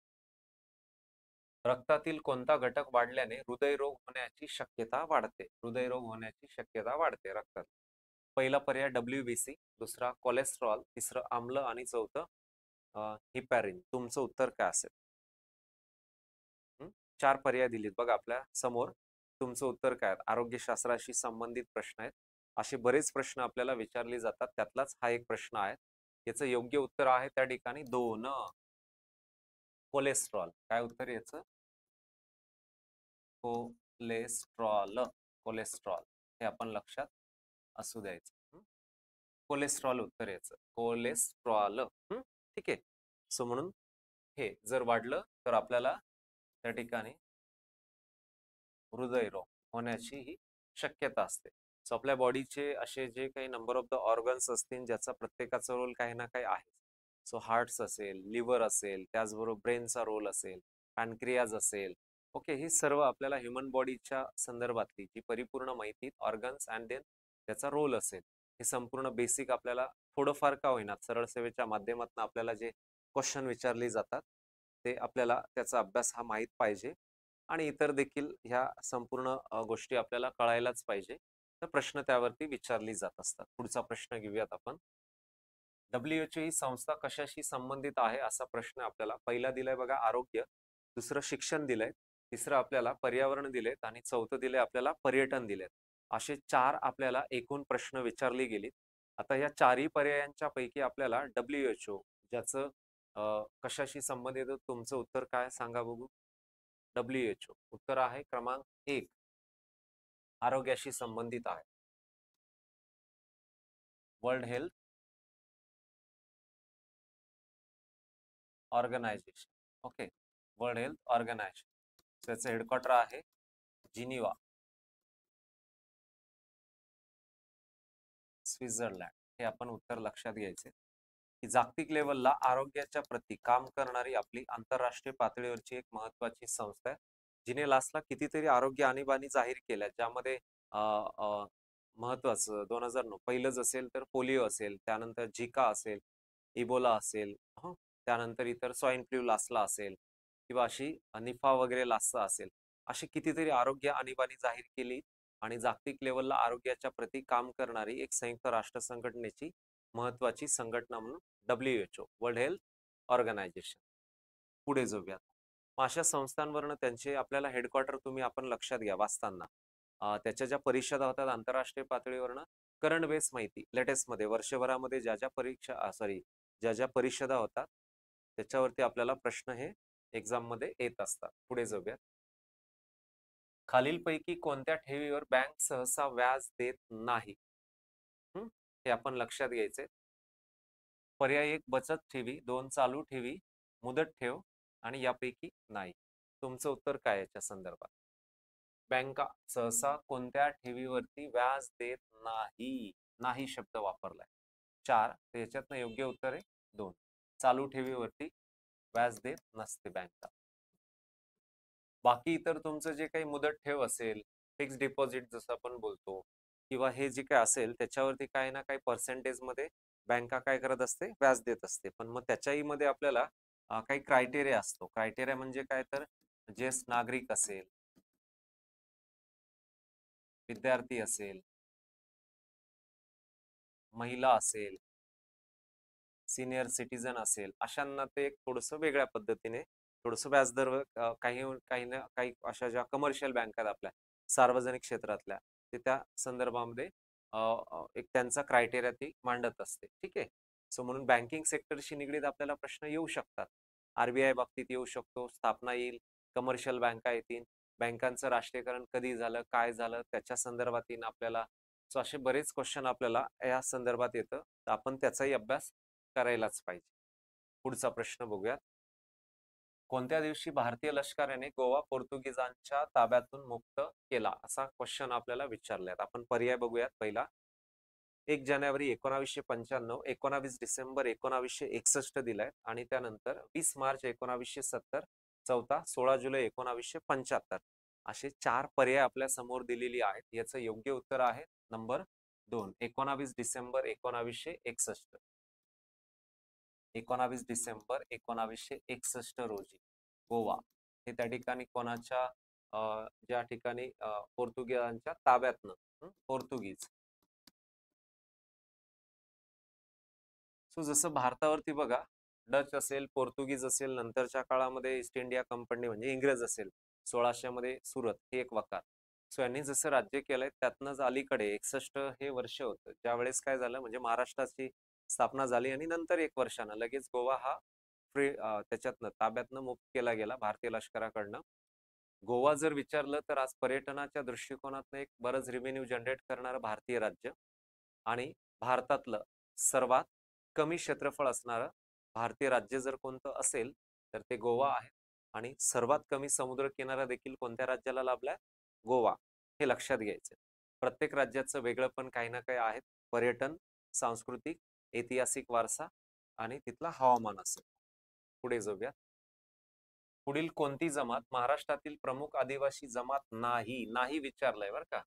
रक्तातील कोणता घटक वाढल्याने हृदयरोग होण्याची शक्यता वाढते? हृदयरोग होण्याची शक्यता वाढते रक्तात. पहिला पर्याय WBC, दुसरा कोलेस्ट्रॉल, तिसरं आम्ल आणि चौथं हिपॅरिन. तुमचं उत्तर काय असेल? 4 पर्याय दिलीत बघा आपल्या समोर. तुमचं उत्तर काय? आरोग्यशास्त्राशी संबंधित प्रश्न आहेत. असे बरेच प्रश्न आपल्याला विचारले जातात, त्यातलाच हा एक प्रश्न आहे. याचं योग्य उत्तर आहे त्या ठिकाणी 2 कोलेस्ट्रॉल. काय उत्तर याचं? कोलेस्ट्रॉल. कोलेस्ट्रॉल हे आपण लक्षात असू द्यायचं. कोलेस्ट्रॉल उत्तर याचं, कोलेस्ट्रॉल. ठीक आहे. सो म्हणून हे जर वाढलं तर आपल्याला त्या ठिकाणी हृदयरोग होण्याची ही शक्यता असते. सो आपल्या बॉडीचे असे जे काही नंबर ऑफ द ऑर्गन्स असतील, ज्याचा प्रत्येकाचा रोल काही ना काही आहे. सो हार्ट्स असेल, लिव्हर असेल, त्याचबरोबर ब्रेनचा रोल असेल, पॅनक्रियाज असेल. ओके, ही सर्व आपल्याला ह्युमन बॉडीच्या संदर्भातली जी परिपूर्ण माहिती, ऑर्गन्स अँड देन त्याचा रोल असेल, हे संपूर्ण बेसिक आपल्याला थोडंफार का होईना सरळ सेवेच्या माध्यमातून आपल्याला जे क्वेश्चन विचारले जातात, ते आपल्याला त्याचा अभ्यास हा माहीत पाहिजे. आणि इतर देखील ह्या संपूर्ण गोष्टी आपल्याला कळायलाच पाहिजे. तर प्रश्न त्यावरती विचारली जात असतात. पुढचा प्रश्न घेऊयात आपण. WHO ही संस्था कशाशी संबंधित आहे असा प्रश्न आपल्याला पहिला दिलाय बघा आरोग्य, दुसरं शिक्षण दिलंय, तिसरं आपल्याला पर्यावरण दिलेत आणि चौथं दिलंय आपल्याला पर्यटन दिलेत. असे 4 आपल्याला एकूण प्रश्न विचारले गेले. आता या चारही पर्यायांच्या पैकी आपल्याला WHO ज्याचं कशाशी संबंधित, तुमचं उत्तर काय सांगा बघू? WHO उत्तर आहे क्रमांक 1, आरोग्याशी संबंधित आहे. World Health Organization. Okay, World Health Organization, त्याचं हेडक्वार्टर आहे जिनिवा, स्वित्झर्लंड. हे आपण उत्तर लक्षात घ्यायचे की जागतिक लेवलला आरोग्याच्या प्रती काम करणारी आपली आंतरराष्ट्रीय पातळीवरची एक महत्वाची संस्था आहे, जिने लास्टला कितीतरी आरोग्य आणीबाणी जाहीर केल्या, ज्यामध्ये महत्वाचं 2009 पहिलंच असेल तर पोलिओ असेल, त्यानंतर झिका असेल, इबोला असेल, त्यानंतर इतर स्वाईन फ्लू लासला असेल, किंवा अशी निफा वगैरे लासला असेल. अशी कितीतरी आरोग्य आणीबाणी जाहीर केली आणि जागतिक लेवलला आरोग्याच्या प्रती काम करणारी एक संयुक्त राष्ट्र संघटनेची महत्वाची संघटना म्हणून WHO, वर्ल्ड हेल्थ ऑर्गनायझेशन. पुढे जाऊयात. अशा संस्थांवरनं त्यांचे आपल्याला हेडक्वार्टर तुम्ही आपण लक्षात घ्या वाचताना. त्याच्या ज्या परिषदा होतात आंतरराष्ट्रीय पातळीवरनं, करंट बेस माहिती लेटेस्ट मध्ये वर्षभरामध्ये ज्या ज्या परीक्षा ज्या ज्या परिषदा होतात त्याच्यावरती आपल्याला प्रश्न हे एक्झाम मध्ये येत असतात. पुढे जाऊयात. खालीलपैकी कोणत्या ठेवीवर बँक सहसा व्याज देत नाही? हे आपण लक्षात घ्यायचे. पर्याय 1 बचत ठेवी, 2 चालू ठेवी, मुदत ठेव आणि यापैकी नाही. तुमचं उत्तर काय याच्या संदर्भात? बँका सहसा कोणत्या ठेवीवरती व्याज देत नाही? नाही शब्द वापरलाय. 4, त्याच्यातनं योग्य उत्तर आहे 2. चालू ठेवीवरती व्याज देत नसते बँका. बाकी इतर तुमचं जे काही मुदत ठेव असेल, फिक्स डिपॉझिट जसं आपण बोलतो, किंवा हे जे काही असेल त्याच्यावरती काही ना काही पर्सेंटेज मध्ये बँका काय करत असते? व्याज देत असते. पण मग त्याच्याही मध्ये आपल्याला काही क्रायटेरिया असतो. क्रायटेरिया म्हणजे काय? तर ज्येष्ठ नागरिक असेल, विद्यार्थी असेल, महिला असेल, सिनियर सिटीजन असेल, अशांना ते एक थोडंसं वेगळ्या पद्धतीने थोडंसं व्याजदर काही काही ना काही अशा ज्या कमर्शियल बँक आहेत आपल्या सार्वजनिक क्षेत्रातल्या, ते त्या संदर्भामध्ये एक त्यांचा क्रायटेरिया ती मांडत असते. ठीक आहे. सो म्हणून बँकिंग सेक्टरशी निगडीत आपल्याला प्रश्न येऊ शकतात. RBI बाबतीत येऊ शकतो, स्थापना येईल, कमर्शियल बँका येतील, बँकांचं राष्ट्रीयकरण कधी झालं, काय झालं, त्याच्या संदर्भातील आपल्याला सो असे बरेच क्वेश्चन आपल्याला या संदर्भात येतं, तर आपण त्याचाही अभ्यास करायलाच पाहिजे. पुढचा प्रश्न बघूयात. कोणत्या दिवशी भारतीय लष्कराने गोवा पोर्तुगीजांच्या ताब्यातून मुक्त केला, असा क्वेश्चन आपल्याला विचारलाय. आपण पर्याय बघूयात. पहिला 1 जानेवारी 1995, 19 डिसेंबर 1961 दिलाय आणि त्यानंतर 20 मार्च 1970, चौथा 16 जुलै 1975. असे 4 पर्याय आपल्या समोर दिलेली आहेत. याचं योग्य उत्तर आहे नंबर 2, 19 डिसेंबर 1961. 19 डिसेंबर 1961 रोजी गोवा हे त्या ठिकाणी कोणाच्या ज्या ठिकाणी पोर्तुगीजांच्या ताब्यातनं पोर्तुगीज. सो जसं भारतावरती बघा, डच असेल, पोर्तुगीज असेल, नंतरच्या काळामध्ये ईस्ट इंडिया कंपनी म्हणजे इंग्रज असेल, 1600 मध्ये सुरत हे एक वकार. सो यांनी जसं राज्य केलंय त्यातनंच अलीकडे 61 हे वर्ष होतं, ज्यावेळेस काय झालं म्हणजे महाराष्ट्राची स्थापना झाली आणि नंतर 1 वर्षानं लगेच गोवा हा फ्री त्याच्यातनं ताब्यातनं मुक्त केला गेला भारतीय लष्कराकडनं. गोवा जर विचारलं तर आज पर्यटनाच्या दृष्टिकोनातनं एक बरंच रेव्हेन्यू जनरेट करणारं भारतीय राज्य आणि भारतातलं सर्वात कमी क्षेत्रफळ असणारं भारतीय राज्य जर कोणतं असेल तर ते गोवा आहे. आणि सर्वात कमी समुद्र किनारा देखील कोणत्या राज्याला लाभलाय? गोवा. हे लक्षात घ्यायचं. प्रत्येक राज्याचं वेगळं पण काही ना काही आहे. पर्यटन, सांस्कृतिक, ऐतिहासिक वारसा आणि तिथला हवामान असेल. पुढे जाऊया. पुढील कोणती जमात महाराष्ट्रातील प्रमुख आदिवासी जमात नाही? नाही विचारलंय बरं का.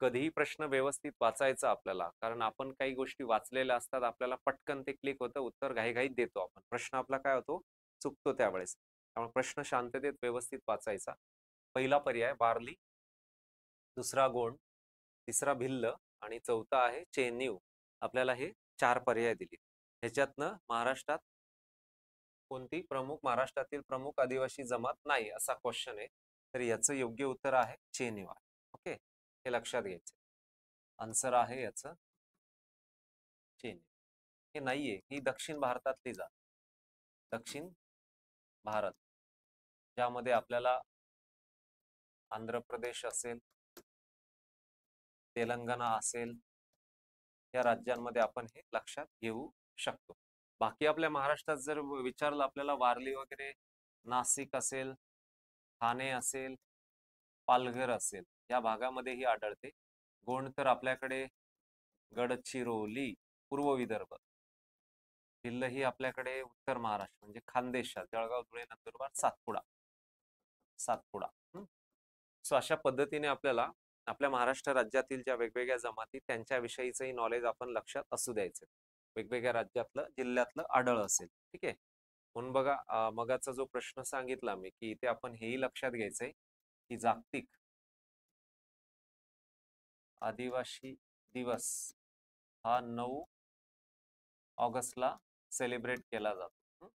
कधीही प्रश्न व्यवस्थित वाचायचा आपल्याला, कारण आपण काही गोष्टी वाचलेल्या असतात, आपल्याला पटकन ते क्लिक होतं, उत्तर घाईघाईत देतो आपण. प्रश्न आपला काय होतो? चुकतो त्यावेळेस. त्यामुळे प्रश्न शांततेत व्यवस्थित वाचायचा. पहिला पर्याय बार्ली, दुसरा गोंड, तिसरा भिल्ल आणि चौथा आहे चेन्नई. आपल्याला हे 4 पर्याय दिले. ह्याच्यातनं महाराष्ट्रात कोणती महाराष्ट्रातील प्रमुख आदिवासी जमात नाही असा क्वेश्चन आहे, तर याचं योग्य उत्तर आहे चेन्नई. ओके, हे लक्षात घ्यायचं. आन्सर आहे याचं चेन्नई. हे नाहीये, ही दक्षिण भारतातली जात. दक्षिण भारत, ज्यामध्ये आपल्याला आंध्र प्रदेश असेल, तेलंगणा असेल, या राज्यांमध्ये आपण हे लक्षात घेऊ शकतो. बाकी आपल्या महाराष्ट्रात जर विचारलं आपल्याला, वारली वगैरे, नाशिक असेल, ठाणे असेल, पालघर असेल, या भागामध्येही आढळते. गोंड तर आपल्याकडे गडचिरोली, पूर्व विदर्भ. भिल्ल ही आपल्याकडे उत्तर महाराष्ट्र म्हणजे खानदेशात, जळगाव, धुळे, नंदुरबार, सातपुडा. सातपुडा. सो अशा पद्धतीने आपल्याला आपल्या महाराष्ट्र राज्यातील ज्या वेगवेगळ्या जमाती त्यांच्याविषयीचंही नॉलेज आपण लक्षात असू द्यायचं. वेगवेगळ्या राज्यातलं, जिल्ह्यातलं आढळ असेल. ठीक आहे. म्हणून बघा, मगाचा जो प्रश्न सांगितला मी, की इथे आपण हेही लक्षात घ्यायचंय की जागतिक आदिवासी दिवस हा 9 ऑगस्टला सेलिब्रेट केला जातो.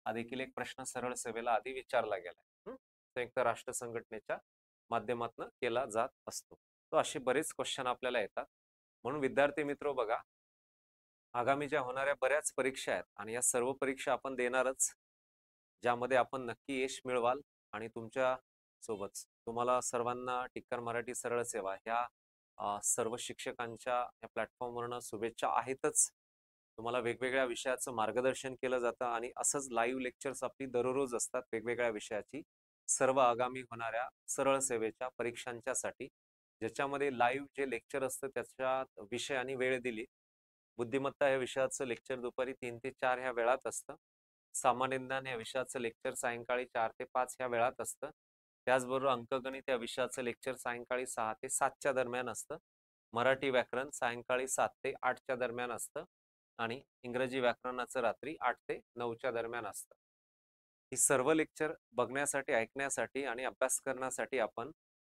हा देखील एक प्रश्न सरळ सेवेला आधी विचारला गेलाय. संयुक्त राष्ट्र संघटनेच्या माध्यमातून केला जात असतो. तो असे बरेच क्वेश्चन आपल्याला येतात. म्हणून विद्यार्थी मित्र बघा, आगामी ज्या होणाऱ्या बऱ्याच परीक्षा आहेत आणि या सर्व परीक्षा आपण देणारच, ज्यामध्ये आपण नक्की यश मिळवाल. आणि तुमच्या सोबत तुम्हाला सर्वांना टिक्कर मराठी सरळ सेवा ह्या सर्व शिक्षकांच्या या प्लॅटफॉर्मवरनं शुभेच्छा आहेतच. तुम्हाला वेगवेगळ्या विषयाचं मार्गदर्शन केलं जातं आणि असंच लाईव्ह लेक्चर्स आपली दररोज असतात वेगवेगळ्या विषयाची, सर्व आगामी होणाऱ्या सरळ सेवेच्या परीक्षांच्यासाठी, ज्याच्यामध्ये लाईव्ह जे लेक्चर असतं त्याच्यात विषय आणि वेळ दिली. बुद्धिमत्ता या विषयाचं लेक्चर दुपारी 3 ते 4 ह्या वेळात असतं. सामान्य ज्ञान या विषयाचं लेक्चर सायंकाळी 4 ते 5 ह्या वेळात असतं. त्याचबरोबर अंकगणित या विषयाचं लेक्चर सायंकाळी 6 ते 7च्या दरम्यान असतं. मराठी व्याकरण सायंकाळी 7 ते 8च्या दरम्यान असतं आणि इंग्रजी व्याकरणाचं रात्री 8 ते 9च्या दरम्यान असतं. ही सर्व लेक्चर बघण्यासाठी, ऐकण्यासाठी आणि अभ्यास करण्यासाठी आपण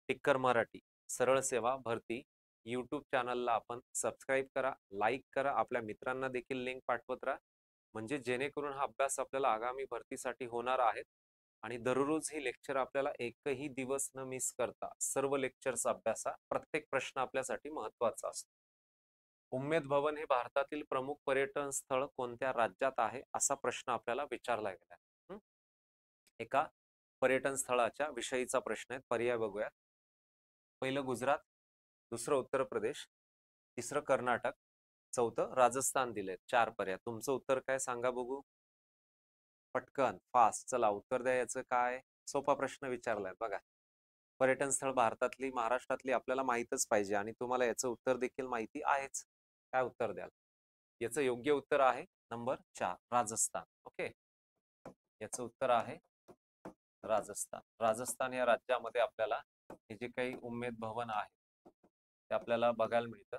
टिक्कर मराठी सरळ सेवा भरती यूट्यूब चॅनलला आपण सबस्क्राईब करा, लाईक करा, आपल्या मित्रांना देखील लिंक पाठवत राहा, म्हणजे जेणेकरून हा अभ्यास आपल्याला आगामी भरतीसाठी होणार आहे. आणि दररोज ही लेक्चर आपल्याला एकही दिवस न मिस करता सर्व लेक्चर्स अभ्यासा. प्रत्येक प्रश्न आपल्यासाठी महत्त्वाचा असतो. उम्मेद भवन हे भारतातील प्रमुख पर्यटन स्थळ कोणत्या राज्यात आहे, असा प्रश्न आपल्याला विचारला गेला आहे. एका पर्यटन स्थळाच्या विषयीचा प्रश्न आहे. पर्याय बघूया. पहिलं गुजरात, दुसरं उत्तर प्रदेश, तिसरं कर्नाटक, चौथं राजस्थान दिले. 4 पर्याय. तुमचं उत्तर काय सांगा बघू. पटकन, फास्ट. चला उत्तर द्या. याचं काय? सोपा प्रश्न विचारलाय बघा. पर्यटन स्थळ भारतातली, महाराष्ट्रातली आपल्याला माहीतच पाहिजे आणि तुम्हाला याचं उत्तर देखील माहिती आहेच. काय उत्तर द्याल? याचं योग्य उत्तर आहे नंबर 4, राजस्थान. ओके. याचं उत्तर आहे राजस्थान. राजस्थान या राज्यामध्ये आपल्याला हे जे काही उम्मेद भवन आहे ते आपल्याला बघायला मिळतं.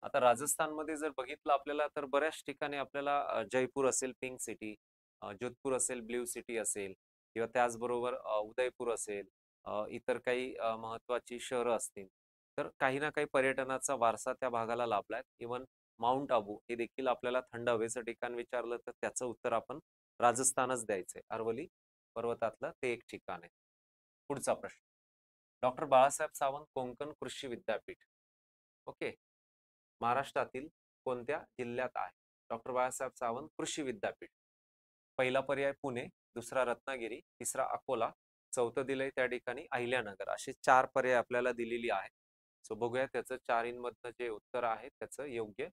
आता राजस्थानमध्ये जर बघितलं आपल्याला तर बऱ्याच ठिकाणी आपल्याला जयपूर असेल पिंक सिटी, जोधपूर असेल ब्ल्यू सिटी असेल किंवा त्याचबरोबर उदयपूर असेल, इतर काही महत्त्वाची शहरं असतील. तर काही ना काही पर्यटनाचा वारसा त्या भागाला लाभलाय. इव्हन माउंट आबू हे देखील आपल्याला थंड हवेचं ठिकाण विचारलं तर त्याचं उत्तर आपण राजस्थानच द्यायचंय. अरवली पर्वतातलं ते एक ठिकाण आहे. पुढचा प्रश्न. डॉक्टर बाळासाहेब सावंत कोकण कृषी विद्यापीठ ओके महाराष्ट्रातील कोणत्या जिल्ह्यात आहे? डॉक्टर बाळासाहेब सावंत कृषी विद्यापीठ. पहिला पर्याय पुणे, दुसरा रत्नागिरी, तिसरा अकोला, चौथं दिलंय त्या ठिकाणी अहिल्यानगर. असे 4 पर्याय आपल्याला दिलेली आहेत. सो बघूया त्याचं 4 मधनं जे उत्तर आहे त्याचं योग्य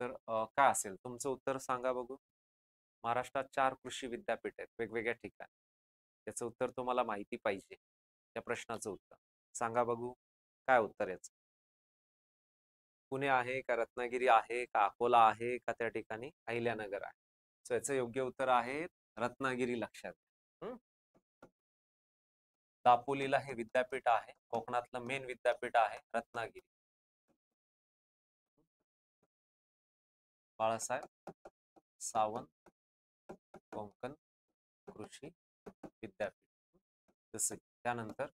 तर काय असेल? तुमचं उत्तर सांगा बघू. महाराष्ट्रात 4 कृषी विद्यापीठ आहेत वेगवेगळ्या ठिकाणी. त्याचं उत्तर तुम्हाला माहिती पाहिजे. त्या प्रश्नाचं उत्तर सांगा बघू. काय उत्तर याचं? पुणे आहे का, रत्नागिरी आहे का, अकोला आहे का, त्या ठिकाणी अहिल्यानगर आहे? सो याचं योग्य उत्तर आहे रत्नागिरी. लक्षात घ्या. दापोलीला हे विद्यापीठ आहे. कोकणातलं मेन विद्यापीठ आहे रत्नागिरी. बाळासाहेब सावंत कोकण कृषी विद्यापीठ. जसं त्यानंतर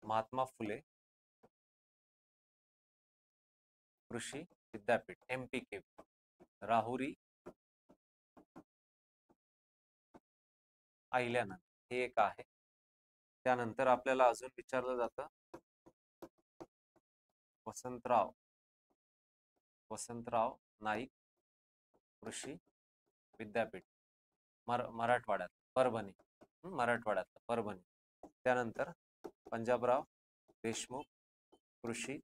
महात्मा फुले कृषी विद्यापीठ MPK राहुरी अहिल्यानगर हे एक आहे. त्यानंतर आपल्याला अजून विचारलं जातं वसंतराव नाईक कृषी विद्यापीठ मराठवाड्यात परभणी. मराठवाड्यात परभणी. त्यानंतर पंजाबराव देशमुख कृषी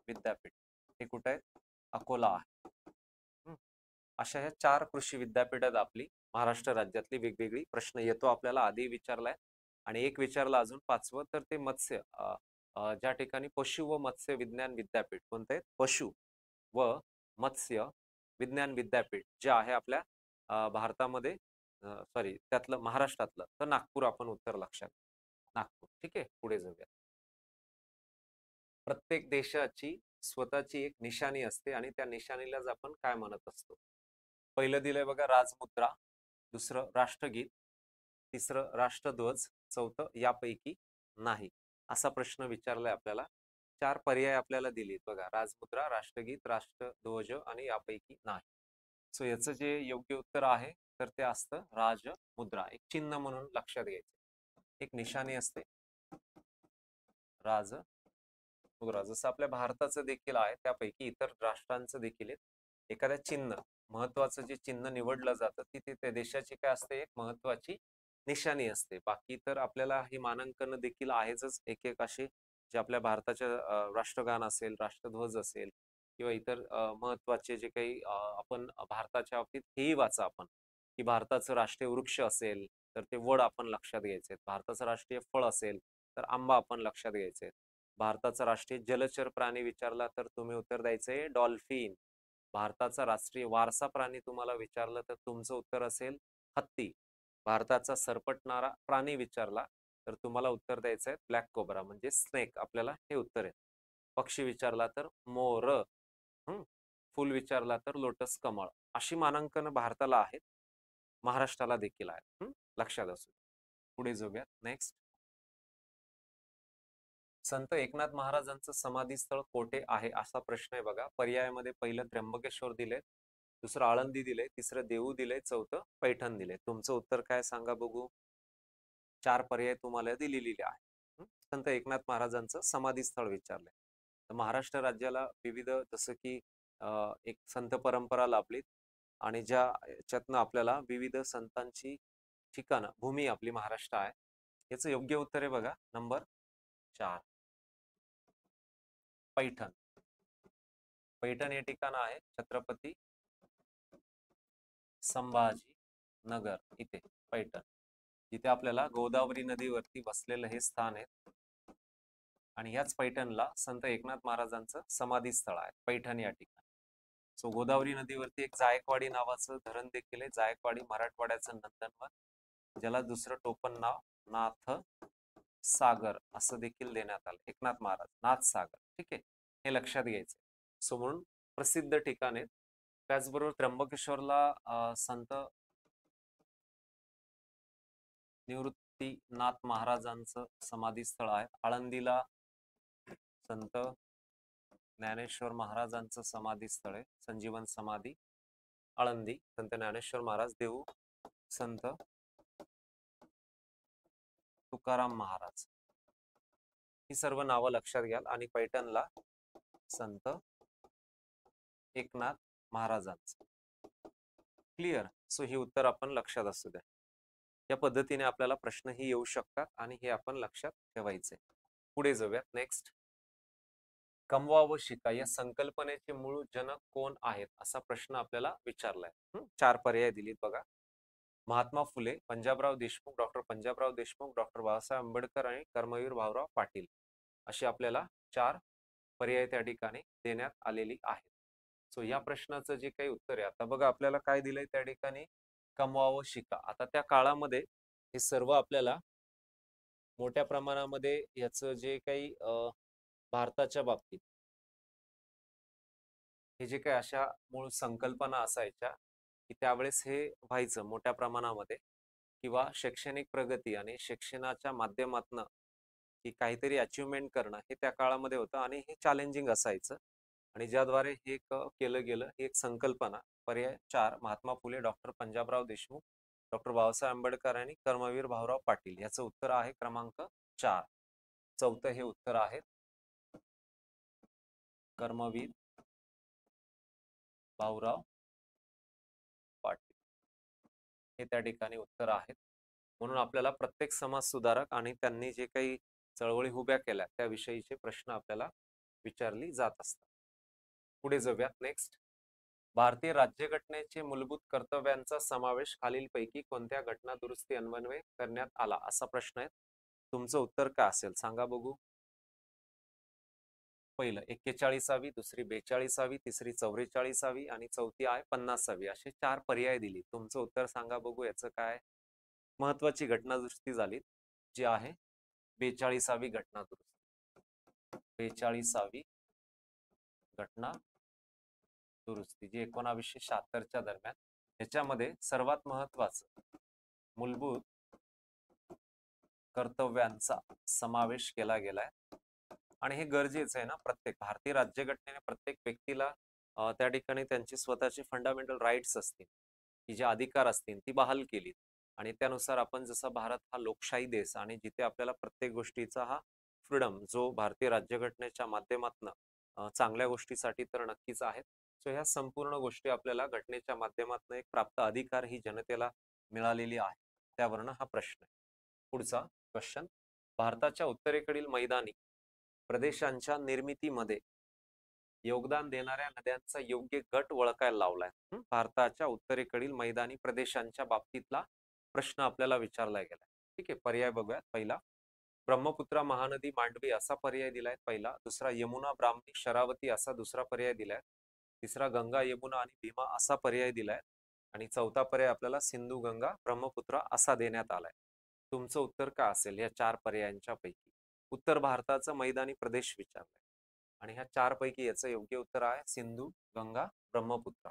विद्यापीठ हे कुठे आहे? अकोला आहे. अशा ह्या 4 कृषी विद्यापीठात आपली महाराष्ट्र राज्यातली वेगवेगळी प्रश्न येतो आपल्याला. आधी विचारलाय आणि एक विचारला अजून 5वं तर ते मत्स्य ज्या ठिकाणी पशु व मत्स्य विज्ञान विद्यापीठ कोणते? पशु व मत्स्य विज्ञान विद्यापीठ जे आहे आपल्या भारतामध्ये, सॉरी त्यातलं महाराष्ट्रातलं तर नागपूर आपण उत्तर लक्षात. नागपूर. ठीक आहे. पुढे जाऊया. प्रत्येक देशाची स्वतःची एक निशाणी असते आणि त्या निशाणीलाच आपण काय म्हणत असतो? पहिलं दिलंय बघा राजमुद्रा, दुसरं राष्ट्रगीत, तिसरं राष्ट्रध्वज, चौथं यापैकी नाही. असा प्रश्न विचारलाय आपल्याला. 4 पर्याय आपल्याला दिलेत बघा. राजमुद्रा, राष्ट्रगीत, राष्ट्रध्वज आणि यापैकी नाही. सो याचं जे योग्य उत्तर आहे तर ते असतं राजमुद्रा. एक चिन्ह म्हणून लक्षात घ्यायचं. एक निशाणी असते राजमुद्रा. जसं आपल्या भारताचं देखील आहे त्यापैकी इतर राष्ट्रांचं देखील आहे. एखाद्या चिन्ह महत्वाचं जे चिन्ह निवडलं जातं तिथे त्या देशाची काय असते? एक महत्वाची निशाणी असते. बाकी तर आपल्याला ही मानांकन देखील आहेच एक एक असे जे आपल्या भारताच्या राष्ट्रगान असेल, राष्ट्रध्वज असेल किंवा इतर महत्वाचे जे काही आपण भारताच्या बाबतीत हेही वाचा आपण की भारताचं राष्ट्रीय वृक्ष असेल तर ते वड आपण लक्षात घ्यायचे. भारताचं राष्ट्रीय फळ असेल तर आंबा आपण लक्षात घ्यायचे. भारताचा राष्ट्रीय जलचर प्राणी विचारला तर तुम्ही उत्तर द्यायचंय डॉल्फिन. भारताचा राष्ट्रीय वारसा प्राणी तुम्हाला विचारलं तर तुमचं उत्तर असेल हत्ती. भारताचा सरपटणारा प्राणी विचारला तर तुम्हाला उत्तर द्यायचं आहे ब्लॅक कोब्रा म्हणजे स्नेक. आपल्याला हे उत्तर आहे. पक्षी विचारला तर मोर. फुल विचारला तर लोटस कमळ. अशी मानांकन भारताला आहेत, महाराष्ट्राला देखील आहेत. लक्षात असू. पुढे जाऊया. नेक्स्ट. संत एकनाथ महाराजांचं समाधी स्थळ कोठे आहे असा प्रश्न आहे बघा. पर्यायामध्ये पहिलं त्र्यंबकेश्वर दिले, दुसरं आळंदी दिले, तिसरं देहू दिले, चौथं पैठण दिले. तुमचं उत्तर काय सांगा बघू. 4 पर्याय तुम्हाला दिलेले आहे. संत एकनाथ महाराजांचं समाधी स्थळ विचारलंय. तर महाराष्ट्र राज्याला विविध जसं की एक संत परंपरा लाभली आणि ज्या याच्यातनं आपल्याला विविध संतांची ठिकाणं भूमी आपली महाराष्ट्र आहे. याचं योग्य उत्तर आहे बघा नंबर 4 पैठण. पैठण हे ठिकाण आहे छत्रपती संभाजी नगर इथे पैठण, जिथे आपल्याला गोदावरी नदीवरती बसलेलं हे स्थान आहे. आणि ह्याच पैठणला संत एकनाथ महाराजांचं समाधी स्थळ आहे पैठण या ठिकाणी. सो गोदावरी नदीवरती एक जायकवाडी नावाचं धरण देखील आहे. जायकवाडी मराठवाड्याचं नंदनवन, ज्याला दुसरं टोपण नाव नाथ सागर असं देखील देण्यात आलं. एकनाथ महाराज नाथ सागर, ठीक आहे, हे लक्षात घ्यायचं. सो म्हणून प्रसिद्ध ठिकाण आहेत. त्याचबरोबर त्र्यंबकेश्वरला संत निवृत्तीनाथ महाराजांचं समाधी स्थळ आहे. आळंदीला संत ज्ञानेश्वर महाराजांचं समाधी स्थळ आहे, संजीवन समाधी आळंदी संत ज्ञानेश्वर महाराज. देऊ संत तुकाराम महाराज. ही सर्व नावं लक्षात घ्याल. आणि पैठणला संत एकनाथ महाराजांचं. क्लिअर. सो ही उत्तर आपण लक्षात असू द्या. या पद्धतीने आपल्याला प्रश्नही येऊ शकतात आणि हे आपण लक्षात ठेवायचे. पुढे जाऊयात. नेक्स्ट, कमवा व शिका या संकल्पनेचे मूळ जनक कोण आहेत असा प्रश्न आपल्याला विचारलाय. 4 पर्याय दिलीत बघा. महात्मा फुले, पंजाबराव देशमुख, डॉक्टर पंजाबराव देशमुख, डॉक्टर बाबासाहेब आंबेडकर आणि कर्मवीर भाऊराव पाटील अशी आपल्याला 4 पर्याय त्या ठिकाणी देण्यात आलेली आहेत. सो या प्रश्नाचं जे काही उत्तर आहे, आता बघा आपल्याला काय दिलंय त्या ठिकाणी, कमवा व शिका. आता त्या काळामध्ये हे सर्व आपल्याला मोठ्या प्रमाणामध्ये याचं जे काही भारताच्या बाबतीत हे जे काही अशा मूळ संकल्पना असायच्या की त्यावेळेस हे व्हायचं मोठ्या प्रमाणामध्ये, किंवा शैक्षणिक प्रगती आणि शिक्षणाच्या माध्यमातून की काहीतरी अचिव्हमेंट करणं हे त्या काळामध्ये होतं आणि हे चॅलेंजिंग असायचं. आणि ज्याद्वारे हे केलं गेलं ही एक संकल्पना. पर्याय 4 महात्मा फुले, डॉक्टर पंजाबराव देशमुख, डॉक्टर बाबासाहेब आंबेडकर आणि कर्मवीर भाऊराव पाटील. याचं उत्तर आहे क्रमांक 4. चौथं हे उत्तर आहे कर्मवीर भाऊराव पाटील, हे त्या ठिकाणी उत्तर आहेत. म्हणून आपल्याला प्रत्येक समाज सुधारक आणि त्यांनी जे काही चळवळी उभ्या केल्या त्याविषयीचे प्रश्न आपल्याला विचारली जात असतात. पुढे जाऊयात. नेक्स्ट, भारतीय राज्यघटनेचे मूलभूत कर्तव्यांचा समावेश खालीलपैकी कोणत्या घटना दुरुस्ती अन्वये करण्यात आला असा प्रश्न आहे. तुमचं उत्तर काय असेल सांगा बघू. पहिलं 41वी, दुसरी 42वी, तिसरी 44वी आणि चौथी आहे 50वी. असे 4 पर्याय दिली. तुमचं उत्तर सांगा बघू. याचं काय महत्वाची घटना दुरुस्ती झाली जी आहे 42वी घटना दुरुस्ती. 42वी घटना दुरुस्ती जी 1976च्या दरम्यान. याच्यामध्ये सर्वात महत्वाचं मूलभूत कर्तव्यांचा समावेश केला गेलाय. आणि हे गरजेचं आहे ना. प्रत्येक भारतीय राज्यघटनेने प्रत्येक व्यक्तीला त्या ठिकाणी त्यांची स्वतःची फंडामेंटल राईट्स असतील, की जे अधिकार असतील ती बहाल केली. आणि त्यानुसार आपण जसा भारत हा लोकशाही देश आणि जिथे आपल्याला प्रत्येक गोष्टीचा हा फ्रीडम जो भारतीय राज्यघटनेच्या माध्यमातून चांगल्या गोष्टीसाठी तर नक्कीच आहेत. सो ह्या संपूर्ण गोष्टी आपल्याला घटनेच्या माध्यमातून एक प्राप्त अधिकार ही जनतेला मिळालेली आहे. त्यावरनं हा प्रश्न आहे. पुढचा क्वेश्चन, भारताच्या उत्तरेकडील मैदानी प्रदेशांच्या निर्मितीमध्ये योगदान देणाऱ्या नद्यांचा योग्य गट ओळखायला लावलाय. भारताच्या उत्तरेकडील मैदानी प्रदेशांच्या बाबतीतला प्रश्न आपल्याला विचारला गेलाय. ठीक आहे, पर्याय बघूयात. पहिला ब्रह्मपुत्रा महानदी मांडवी असा पर्याय दिलाय पहिला. दुसरा यमुना ब्राह्मणी शरावती असा दुसरा पर्याय दिलाय. तिसरा गंगा यमुना आणि भीमा असा पर्याय दिलाय. आणि चौथा पर्याय आपल्याला सिंधू गंगा ब्रह्मपुत्रा असा देण्यात आलाय. तुमचं उत्तर काय असेल या 4 पर्यायांच्या पैकी? उत्तर भारताचा मैदानी प्रदेश विचारलाय आणि ह्या 4 पैकी याचं योग्य उत्तर आहे सिंधू गंगा ब्रह्मपुत्रा.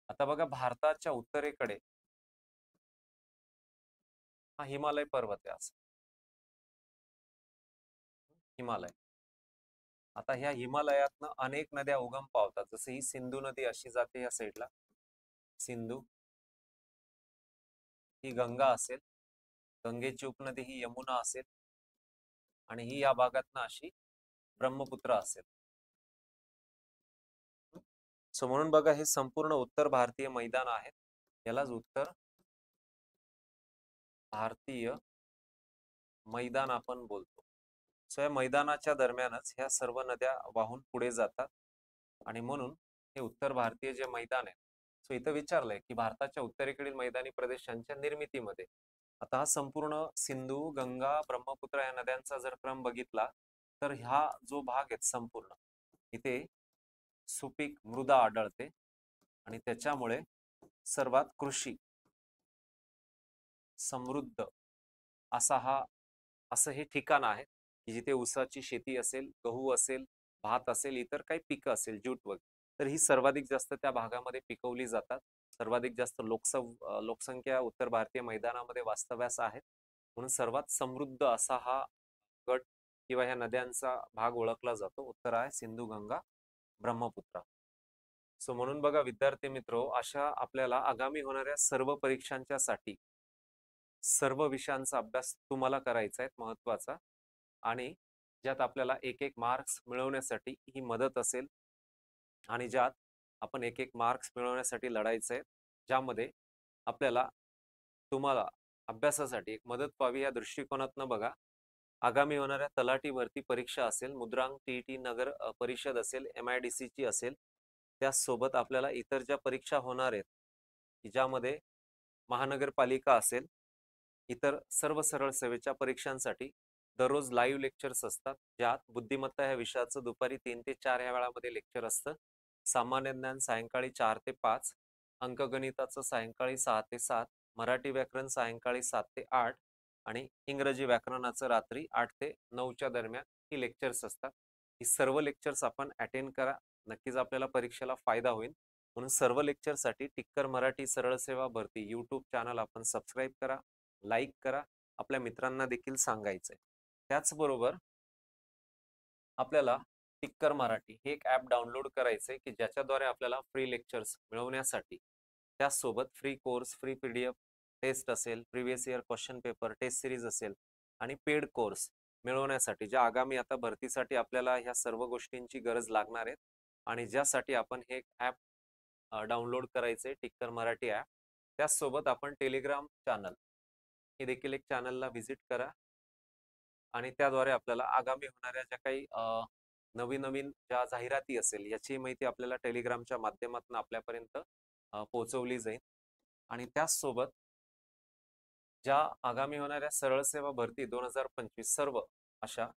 आता बघा भारताच्या उत्तरेकडे हा हिमालय पर्वत आहे. असं हिमालय. आता ह्या हिमालयातनं अनेक नद्या उगम पावतात. जसं ही सिंधू नदी अशी जाते या साईडला सिंधू, ही गंगा असेल, गंगेची उपनदी ही यमुना असेल आणि ही या भागातनं अशी ब्रह्मपुत्र असेल. सो म्हणून बघा हे संपूर्ण उत्तर भारतीय मैदान आहे. यालाच उत्तर भारतीय मैदान आपण बोलतो. सो या मैदानाच्या दरम्यानच ह्या सर्व नद्या वाहून पुढे जातात आणि म्हणून हे उत्तर भारतीय जे मैदान आहे, सो इथं विचारलंय की भारताच्या उत्तरेकडील मैदानी प्रदेशांच्या निर्मितीमध्ये, आता हा संपूर्ण सिंधू, गंगा, ब्रह्मपुत्र या नद्यांचा जर क्रम बघितला तर हा जो भाग आहे संपूर्ण, इथे सुपीक मृदा आढळते आणि त्याच्यामुळे सर्वात कृषी समृद्ध असा असं हे ठिकाण आहे की जिथे ऊसाची शेती असेल, गहू असेल, भात असेल, इतर काही पिकं असेल, ज्यूट वगैरे, तर ही सर्वाधिक जास्त त्या भागामध्ये पिकवली जातात. सर्वाधिक जास्त लोकसंख्या उत्तर भारतीय मैदानामध्ये वास्तव्यास आहेत. म्हणून सर्वात समृद्ध असा हा गट किंवा ह्या नद्यांचा भाग ओळखला जातो. उत्तर आहे सिंधू, गंगा, ब्रह्मपुत्रा. सो म्हणून बघा विद्यार्थी मित्रो, अशा आपल्याला आगामी होणाऱ्या सर्व परीक्षांच्या साठी सर्व विषयांचा अभ्यास तुम्हाला करायचा आहे, महत्वाचा, आणि ज्यात आपल्याला एक एक मार्क्स मिळवण्यासाठी ही मदत असेल आणि ज्यात आपण एक एक मार्क्स मिळवण्यासाठी लढायचं आहे, ज्यामध्ये आपल्याला तुम्हाला अभ्यासासाठी एक मदत व्हावी या दृष्टिकोनातनं बघा, आगामी होणाऱ्या तलाठी भरती परीक्षा असेल, मुद्रांक टीईटी नगर परिषद असेल, MIDC ची असेल, त्यासोबत आपल्याला इतर ज्या परीक्षा होणार आहेत की ज्यामध्ये महानगरपालिका असेल, इतर सर्व सरळ सेवेच्या परीक्षांसाठी दररोज लाईव्ह लेक्चर्स असतात, ज्यात बुद्धिमत्ता या विषयाचं दुपारी 3 ते 4 या वेळामध्ये लेक्चर असतं. सामान्य ज्ञान सायंकाळी 4 ते 5, अंकगणिताचं सायंकाळी 6 ते 7, मराठी व्याकरण सायंकाळी 7 ते 8 आणि इंग्रजी व्याकरणाचं रात्री 8 ते 9च्या दरम्यान ही लेक्चर्स असतात. ही सर्व लेक्चर्स आपण अटेंड करा, नक्कीच आपल्याला परीक्षेला फायदा होईल. म्हणून सर्व लेक्चरसाठी टिक्कर मराठी सरळ सेवा भरती यूट्यूब चॅनल आपण सबस्क्राईब करा, लाईक करा, आपल्या मित्रांना देखील सांगायचंय. त्याचबरोबर आपल्याला टिक्कर मराठी हे एक ॲप डाउनलोड करायचंय की ज्याच्याद्वारे आपल्याला फ्री लेक्चर्स मिळवण्यासाठी, त्याचसोबत free course, free PDF test असेल, previous year question paper test series असेल आणि पेड कोर्स मिळवण्यासाठी, ज्या आगामी आता भरतीसाठी आपल्याला ह्या सर्व गोष्टींची गरज लागणार आहे आणि ज्यासाठी आपण हे ॲप डाउनलोड करायचंय, टिक्कर मराठी ॲप. त्याचसोबत आपण टेलिग्राम चॅनल हे देखील एक चॅनलला व्हिजिट करा आणि त्याद्वारे आपल्याला आगामी होणाऱ्या ज्या काही नवीन नवीन ज्या जाहिराती असेल याची माहिती आपल्याला टेलिग्रामच्या माध्यमातून आपल्यापर्यंत पोहोचवली जाईल. आणि त्याचसोबत ज्या आगामी होणाऱ्या सरळ सेवा भरती 2025 सर्व अशा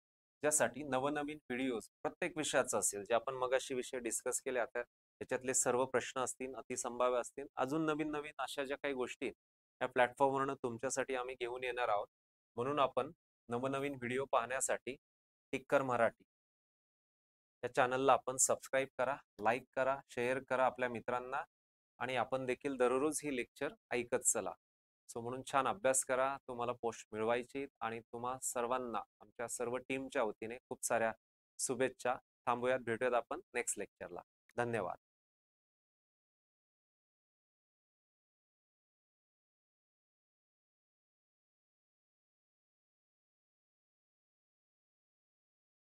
ज्यासाठी नवनवीन व्हिडिओज प्रत्येक विषयाचा असेल, जे आपण मगाशी विषय डिस्कस केले, आता त्याच्यातले सर्व प्रश्न असतील, अतिसंभाव्य असतील, अजून नवीन नवीन अशा ज्या काही गोष्टी या प्लॅटफॉर्मवरनं तुमच्यासाठी आम्ही घेऊन येणार आहोत. म्हणून आपण नवनवीन व्हिडिओ पाहण्यासाठी टिक्कर मराठी या चॅनलला आपण सबस्क्राईब करा, लाईक करा, शेअर करा आपल्या मित्रांना आणि आपण देखील दररोज ही लेक्चर ऐकत चला. सो म्हणून छान अभ्यास करा, तुम्हाला पोस्ट मिळवायची आणि तुम्हा सर्वांना आमच्या सर्व टीमच्या वतीने खूप साऱ्या शुभेच्छा. थांबूयात, भेटूयात आपण नेक्स्ट लेक्चरला. धन्यवाद.